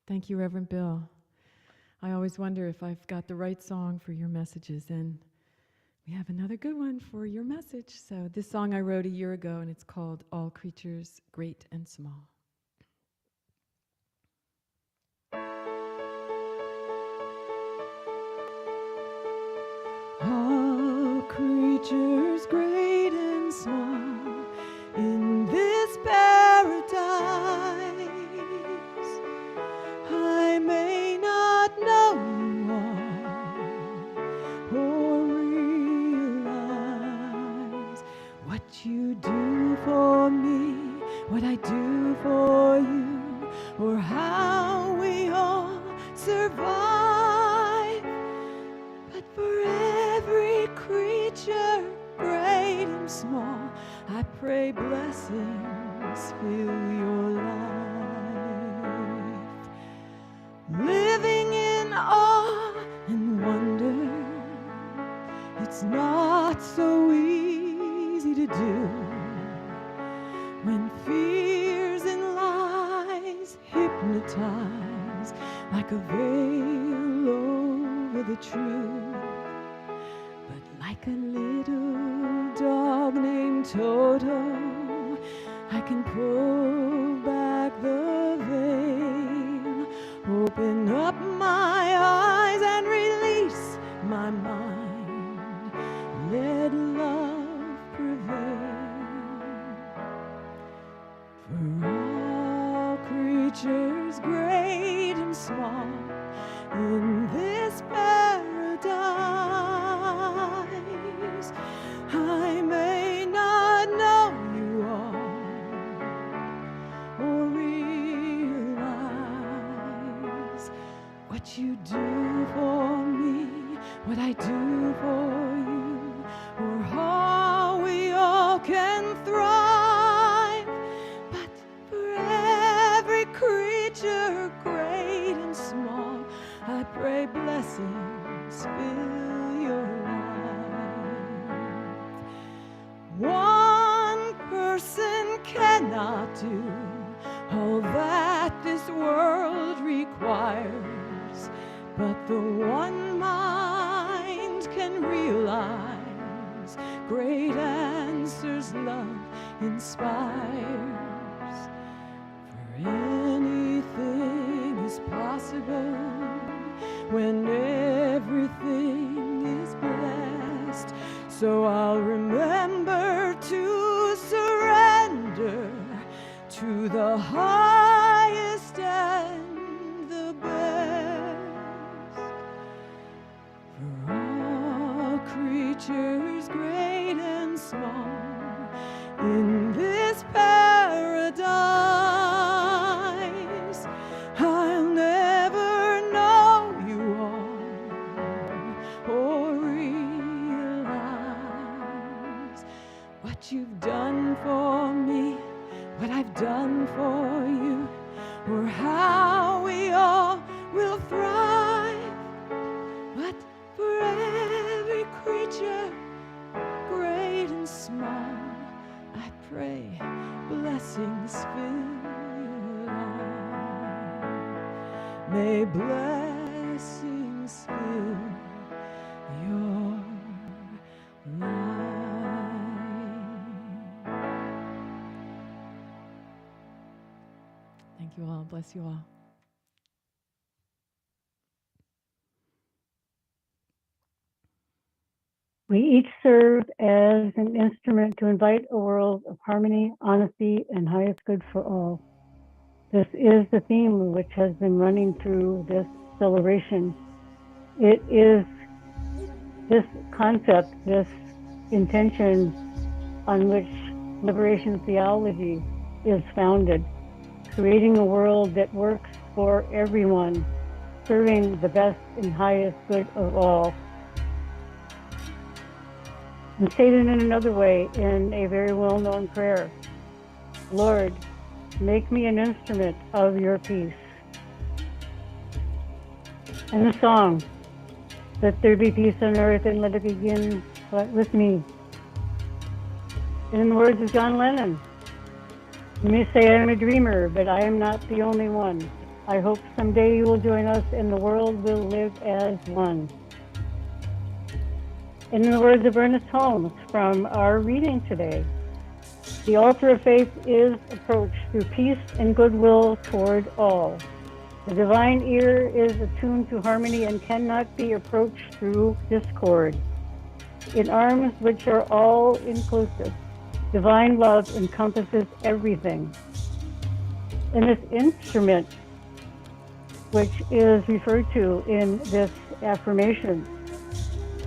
Thank you, Reverend Bill. I always wonder if I've got the right song for your messages, and we have another good one for your message. So this song I wrote a year ago, and it's called All Creatures, Great and Small. All creatures, great and small, in this paradise, I may not know you all or realize what you do for me, what I do for you, or how we all survive. But for every creature, great and small, I pray blessings fill your life. Living in awe and wonder, it's not so easy to do. When fears and lies hypnotize like a veil over the truth. But like a little dog named Toto, I can pull back the veil, open up my eyes and release my mind. Let love prevail. For all creatures, great and small, in this paradise, I may not know you all or realize what you do for me, what I do for you, or how we all can thrive. But for every creature, blessings fill your life. One person cannot do all that this world requires, but the one mind can realize great answers love inspires. For anything is possible when everything is blessed. So I'll remember to surrender to the highest and the best. For all creatures great and small in this paradise, I'll never know you all or realize what you've done for me, what I've done for you, or how we all will thrive. But for every creature, great and small, I pray blessings fill your life. May blessings fill your life. Thank you all. Bless you all. We each serve as an instrument to invite a world of harmony, honesty, and highest good for all. This is the theme which has been running through this celebration. It is this concept, this intention on which liberation theology is founded, creating a world that works for everyone, serving the best and highest good of all. And stated in another way, in a very well-known prayer, Lord, make me an instrument of your peace. And the song, let there be peace on earth and let it begin with me. And in the words of John Lennon, you may say I'm a dreamer, but I am not the only one. I hope someday you will join us and the world will live as one. And in the words of Ernest Holmes from our reading today, the altar of faith is approached through peace and goodwill toward all. The divine ear is attuned to harmony and cannot be approached through discord. In arms which are all inclusive, divine love encompasses everything. And this instrument, which is referred to in this affirmation,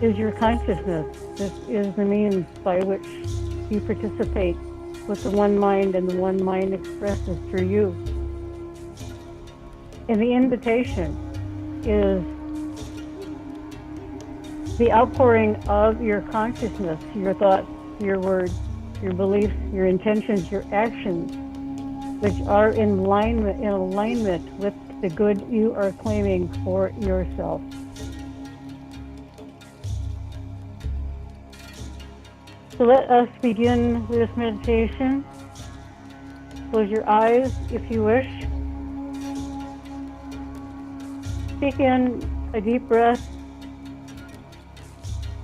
is your consciousness. This is the means by which you participate with the one mind and the one mind expresses through you. And the invitation is the outpouring of your consciousness, your thoughts, your words, your beliefs, your intentions, your actions, which are in alignment with the good you are claiming for yourself. So let us begin this meditation. Close your eyes if you wish. Take in a deep breath.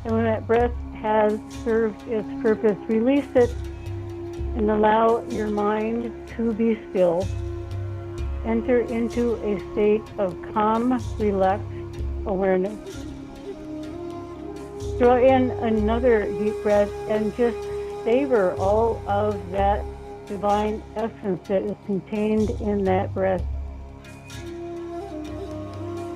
And when that breath has served its purpose, release it and allow your mind to be still. Enter into a state of calm, relaxed awareness. Draw in another deep breath and just savor all of that divine essence that is contained in that breath.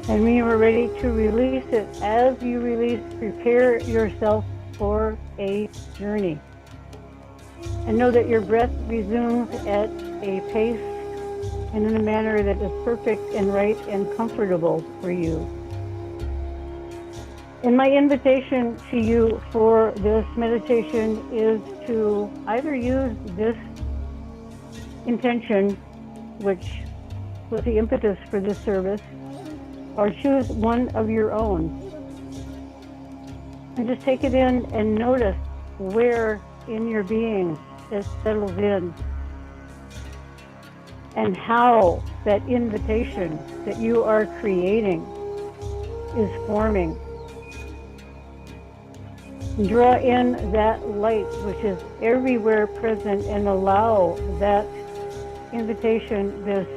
And when you are ready to release it, as you release, prepare yourself for a journey. And know that your breath resumes at a pace and in a manner that is perfect and right and comfortable for you. And my invitation to you for this meditation is to either use this intention, which was the impetus for this service, or choose one of your own. And just take it in and notice where in your being it settles in, and how that invitation that you are creating is forming. Draw in that light which is everywhere present and allow that invitation, this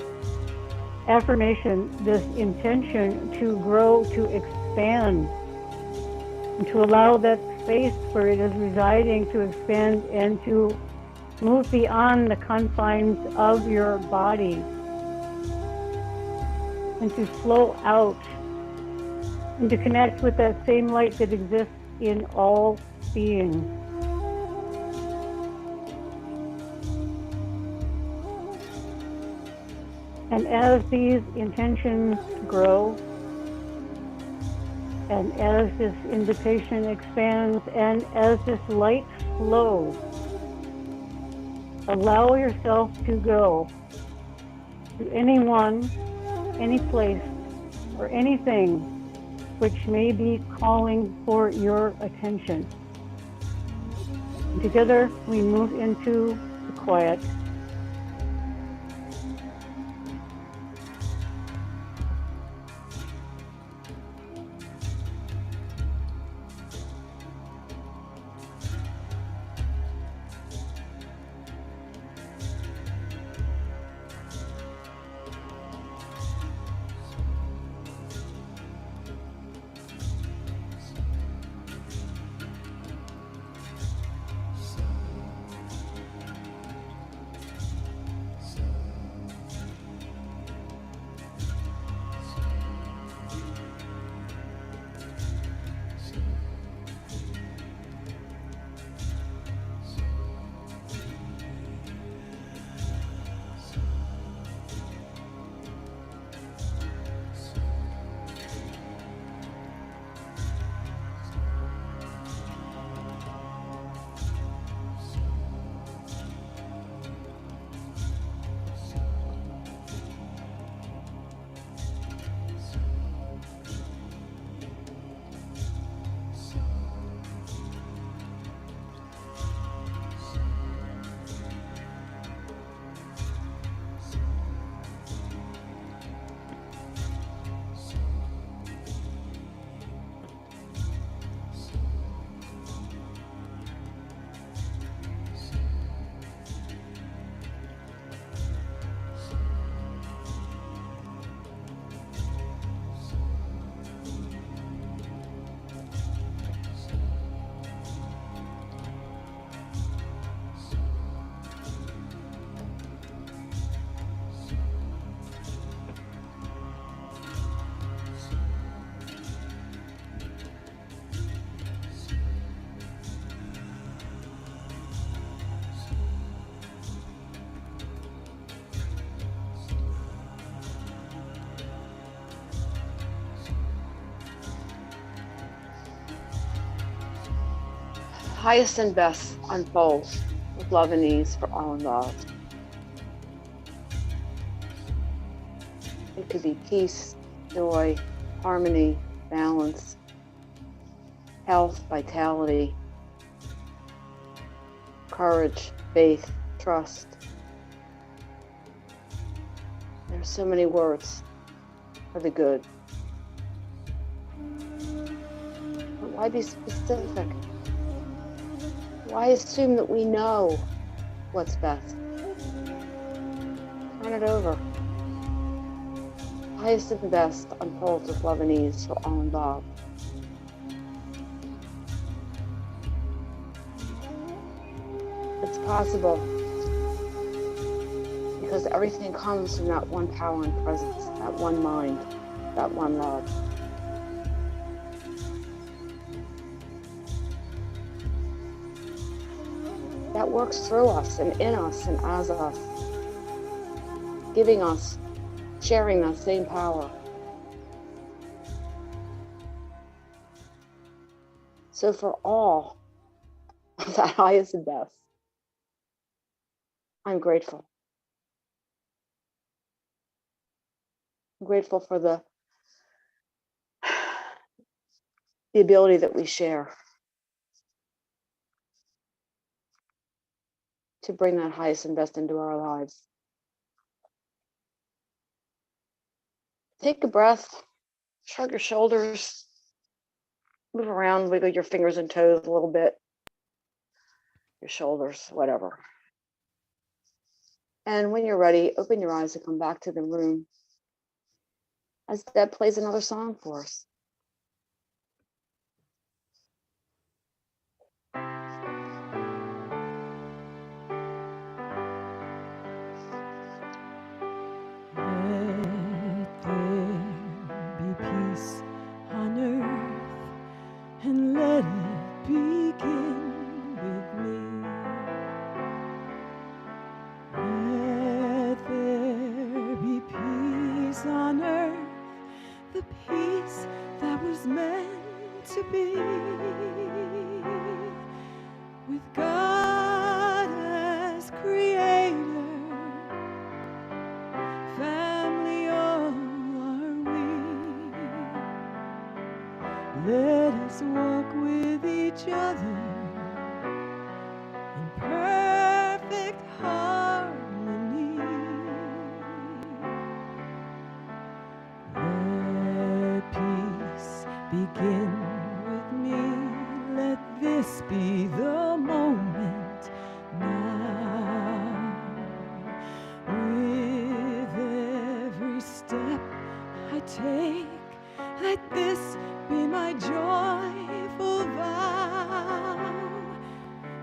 affirmation, this intention to grow, to expand, and to allow that space where it is residing to expand and to move beyond the confines of your body and to flow out and to connect with that same light that exists in all beings. And as these intentions grow, and as this invitation expands, and as this light flows, allow yourself to go to anyone, any place, or anything which may be calling for your attention. And together we move into the quiet. Highest and best unfolds with love and ease for all involved. It could be peace, joy, harmony, balance, health, vitality, courage, faith, trust. There's so many words for the good. But why be specific? Why assume that we know what's best? Turn it over. Highest and best unfolds with love and ease for all involved. It's possible because everything comes from that one power and presence, that one mind, that one love. That works through us and in us and as us, giving us, sharing that same power. So for all of that highest and best, I'm grateful. I'm grateful for the the ability that we share to bring that highest and best into our lives. Take a breath, shrug your shoulders, move around, wiggle your fingers and toes a little bit, your shoulders, whatever. And when you're ready, open your eyes and come back to the room as Deb plays another song for us. Let there be peace on earth, and let it begin with me. Let there be peace on earth, the peace that was meant to be, with God as creator. Family all are we. Let us walk with each other in perfect harmony. Let peace begin with me. Let this be the moment now. With every step I take, let this be my joyful vow,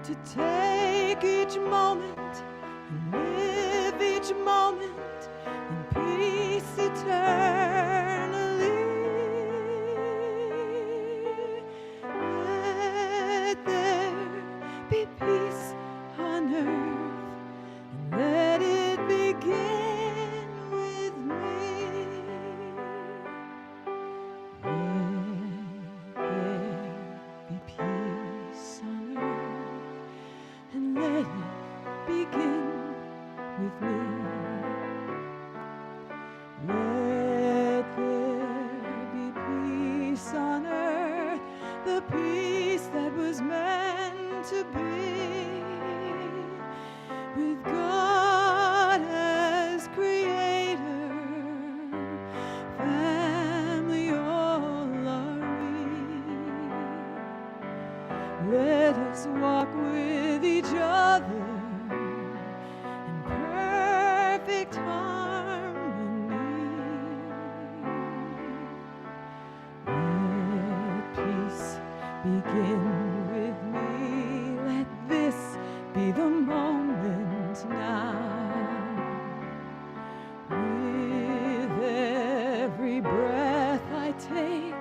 to take each moment and live each moment in peace eternally. Let there be peace on earth, and let it begin with me. Let there be peace on earth, and let it begin with me. Let there be peace on earth, the peace that was meant to be, with God as creator. Family all are we. Let us walk with each other in perfect harmony. Let peace begin with me. Let this be the moment now. With every breath I take,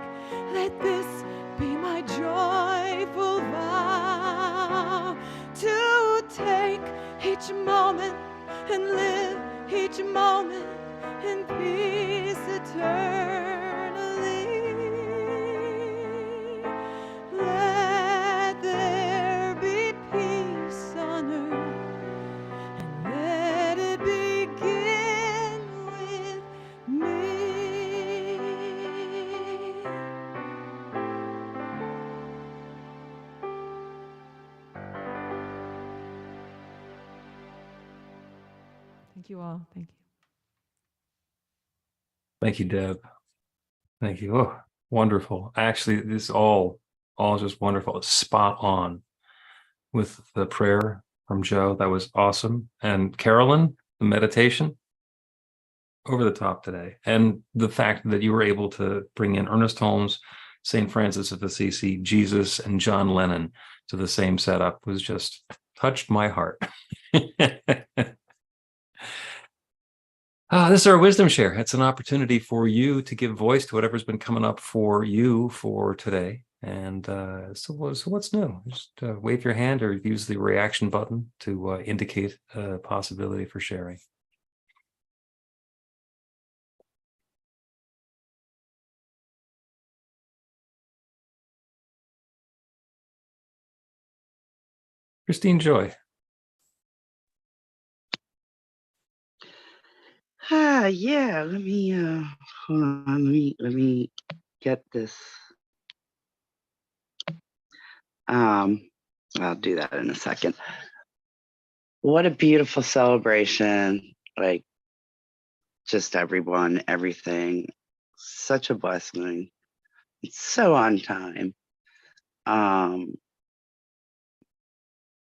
let this be my joyful vow, to take each moment and live each moment in peace eternally. Let there be peace on earth, and let it begin with me. Thank you all. Thank you. Thank you, Deb. Thank you. Oh, wonderful. Actually, this all just wonderful. It's spot on with the prayer from Joe. That was awesome. And Carolyn, the meditation, over the top today. And the fact that you were able to bring in Ernest Holmes, St. Francis of Assisi, Jesus, and John Lennon to the same setup was just touched my heart. This is our wisdom share. It's an opportunity for you to give voice to whatever's been coming up for you for today. And so what's new? Just wave your hand or use the reaction button to indicate a possibility for sharing. Christine Joy. Yeah, let me hold on, let me get this I'll do that in a second. What a beautiful celebration. Like, just everyone, everything. Such a blessing. It's so on time.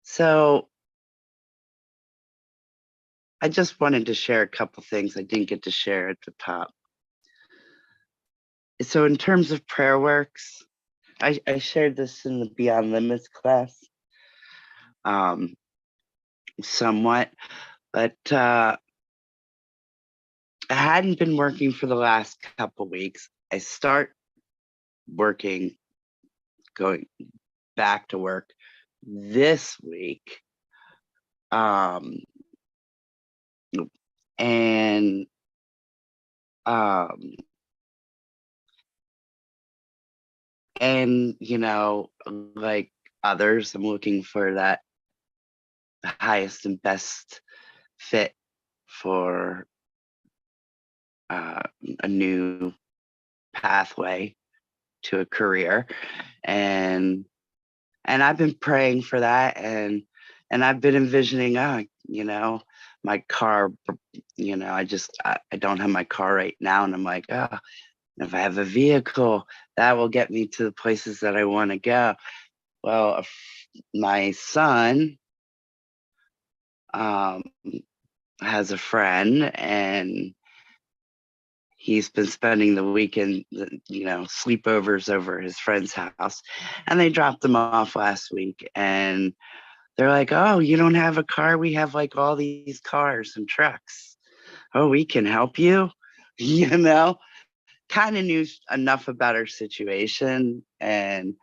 So I just wanted to share a couple things I didn't get to share at the top. So in terms of prayer works, I shared this in the Beyond Limits class, somewhat, but I hadn't been working for the last couple weeks. I start working, going back to work this week. And you know, like others, I'm looking for that highest and best fit for a new pathway to a career, and I've been praying for that, and I've been envisioning, you know, my car, you know, I don't have my car right now, and I'm like, if I have a vehicle, that will get me to the places that I want to go. Well, my son has a friend, and he's been spending the weekend, you know, sleepovers over his friend's house, and they dropped him off last week, and they're like, oh, you don't have a car? We have like all these cars and trucks. Oh, we can help you, you know? Kind of knew enough about our situation and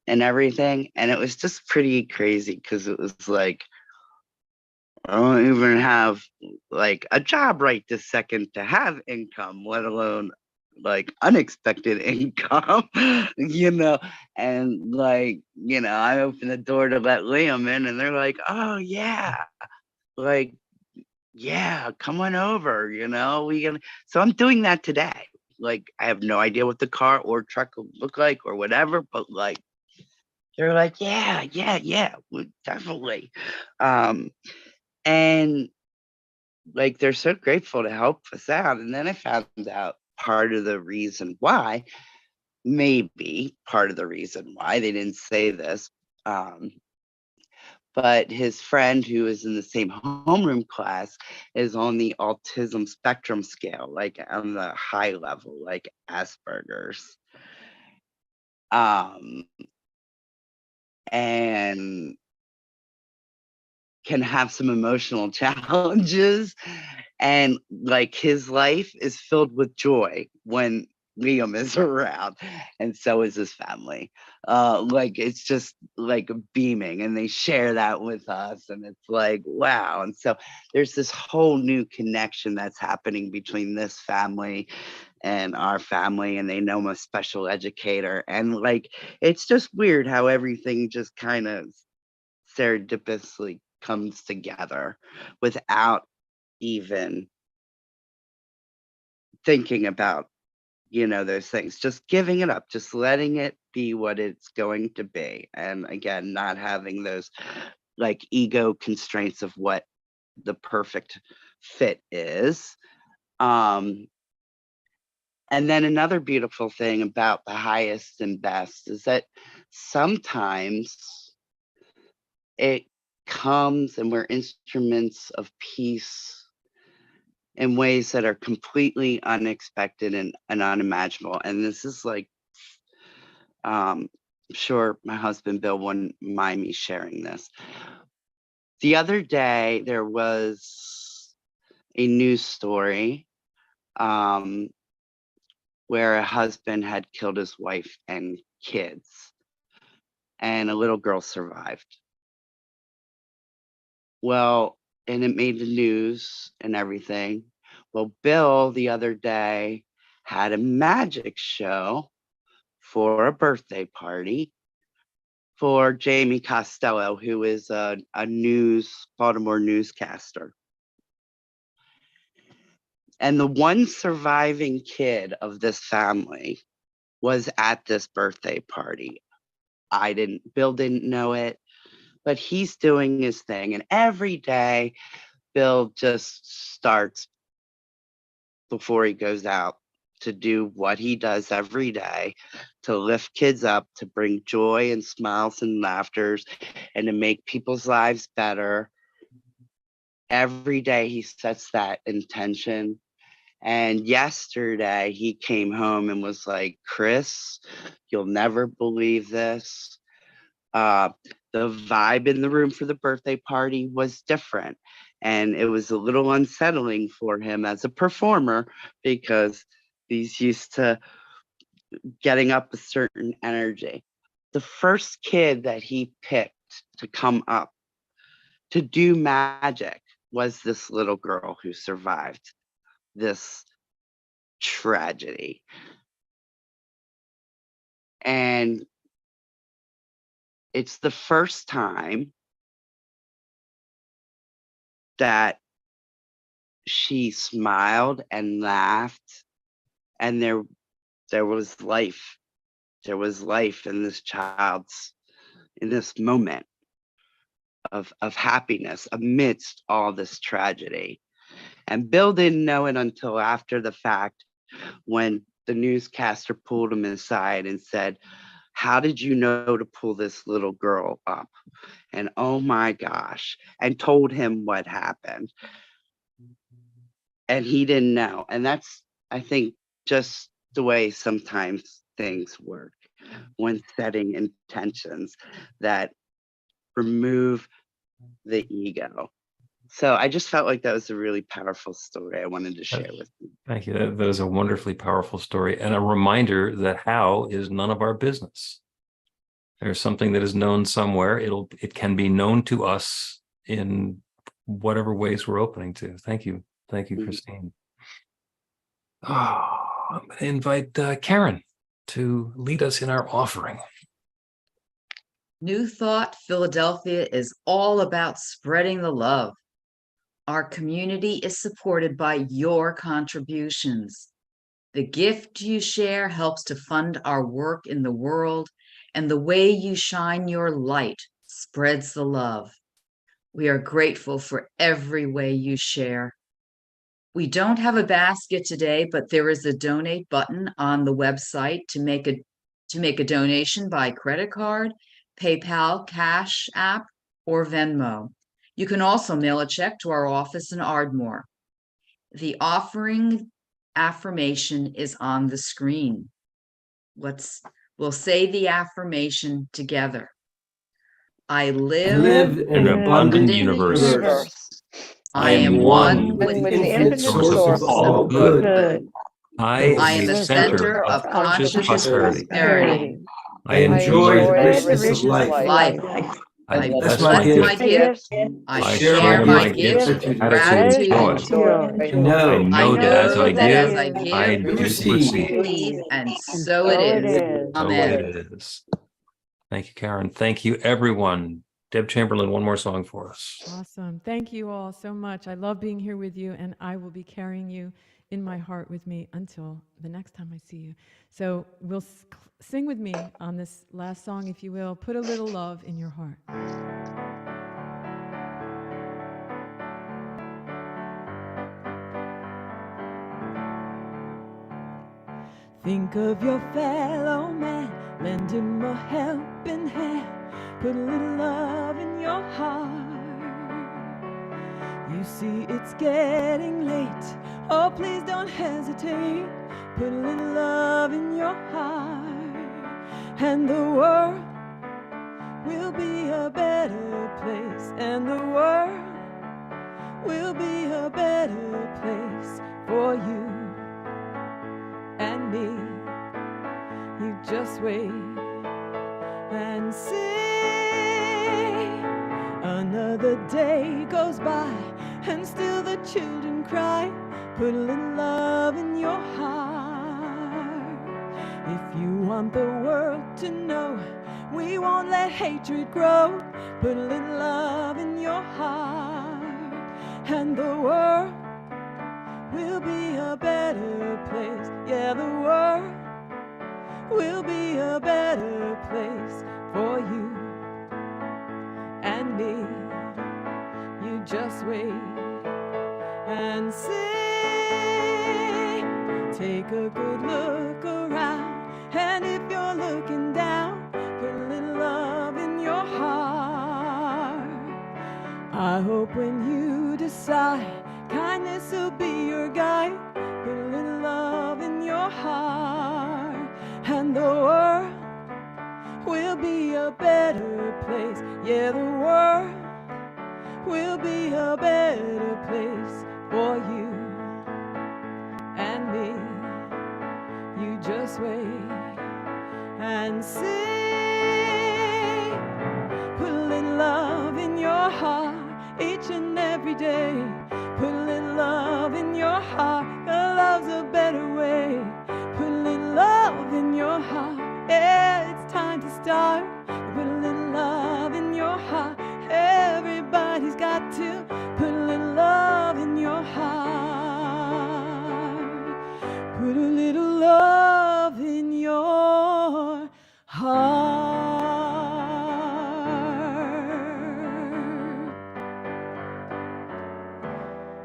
everything, and it was just pretty crazy because it was like, I don't even have like a job right this second to have income, let alone like unexpected income, you know. And like, you know, I opened the door to let Liam in, and they're like, oh yeah, like, yeah, come on over, you know, we can. So I'm doing that today. Like, I have no idea what the car or truck will look like or whatever, but like, they're like, yeah, definitely. And like, they're so grateful to help us out. And then I found out part of the reason why, maybe part of the reason why they didn't say this, but his friend who is in the same homeroom class is on the autism spectrum scale, like on the high level, like Asperger's. And can have some emotional challenges, and like his life is filled with joy when Liam is around, and so is his family. Like, it's just like beaming, and they share that with us, and it's like, wow. And so there's this whole new connection that's happening between this family and our family, and they know I'm a special educator, and like, it's just weird how everything just kind of serendipitously comes together without even thinking about, you know, those things, just giving it up, just letting it be what it's going to be. And again, not having those like ego constraints of what the perfect fit is. And then another beautiful thing about the highest and best is that sometimes it comes and we're instruments of peace in ways that are completely unexpected and unimaginable. And this is like, I'm sure my husband Bill wouldn't mind me sharing this. The other day, there was a news story where a husband had killed his wife and kids, and a little girl survived. Well, and it made the news and everything. Well, Bill the other day had a magic show for a birthday party for Jamie Costello, who is a Baltimore newscaster. And the one surviving kid of this family was at this birthday party. Bill didn't know it, but he's doing his thing. And every day, Bill just starts before he goes out to do what he does every day, to lift kids up, to bring joy and smiles and laughters, and to make people's lives better. Every day he sets that intention. And yesterday he came home and was like, Chris, you'll never believe this. The vibe in the room for the birthday party was different. And it was a little unsettling for him as a performer because he's used to getting up a certain energy. The first kid that he picked to come up to do magic was this little girl who survived this tragedy. And it's the first time that she smiled and laughed, and there was life. There was life in this in this moment of happiness amidst all this tragedy. And Bill didn't know it until after the fact, when the newscaster pulled him aside and said, how did you know to pull this little girl up? And oh my gosh, and told him what happened. And he didn't know. And that's, I think, just the way sometimes things work when setting intentions that remove the ego. So I just felt like that was a really powerful story I wanted to share with you. Thank you. That is a wonderfully powerful story, and a reminder that how is none of our business. There's something that is known somewhere. It can be known to us in whatever ways we're opening to. Thank you. Thank you, Christine. Oh, I'm going to invite Karen to lead us in our offering. New Thought Philadelphia is all about spreading the love. Our community is supported by your contributions. The gift you share helps to fund our work in the world, and the way you shine your light spreads the love. We are grateful for every way you share. We don't have a basket today, but there is a donate button on the website to make a donation by credit card, PayPal, Cash App, or Venmo. You can also mail a check to our office in Ardmore. The offering affirmation is on the screen. We'll say the affirmation together. I live in an abundant universe. I am one with the the infinite source all of good. I am the center of conscious prosperity. I enjoy the the richness of richness of life. life. I bless bless my my gift. gift. I I share my gift gift with gratitude and gratitude. joy. To know I know that as I give, I do do receive. receive. and so it is. So Amen. it is. Thank you, Karen. Thank you, everyone. Deb Chamberlain, one more song for us. Awesome. Thank you all so much. I love being here with you, and I will be carrying you in my heart with me until the next time I see you. So we'll sing with me on this last song, if you will. Put a little love in your heart. Think of your fellow man, lend him a helping hand. Put a little love in your heart. You see it's getting late. Oh, please don't hesitate. Put a little love in your heart, and the world will be a better place. And the world will be a better place for you and me. You just wait and see. Another day goes by and still the children cry. Put a little love in your heart. If you want the world to know we won't let hatred grow, put a little love in your heart, and the world will be a better place. Yeah, the world will be a better place for just wait and see. Take a good look around, and if you're looking down, put a little love in your heart. I hope when you decide kindness will be your guide, put a little love in your heart, and the world will be a better place. Yeah, the world will be a better place for you and me. You just wait and see. Put a little love in your heart each and every day. Put a little love in your heart, 'cause love's a better way. Put a little love in your heart. Yeah, it's time to start. Put a little love in your heart. Everybody's got to put a little love in your heart. Put a little love in your heart.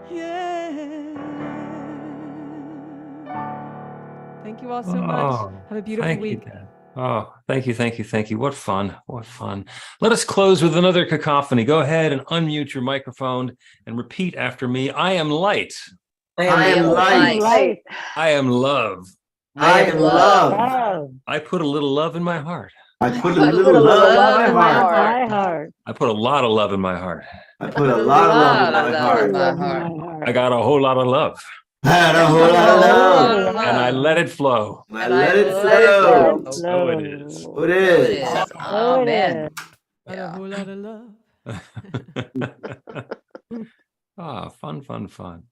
Yeah. Thank you all so much. Have a beautiful thank week. you, Dad. Oh, thank you, thank you, thank you. What fun. What fun. Let us close with another cacophony. Go ahead and unmute your microphone and repeat after me. I am light. I am light. Light. I am love. I am love. Love. I put a little love in my heart. I put a little love in my heart. My heart. I put a lot of love in my heart. I put a lot of love in my heart. Love in my heart. I got a whole lot of love. I had a whole lot of love. And I let it flow. I let it flow. So it is. So it is. Amen. Got a whole lot of love. Ah, fun, fun, fun.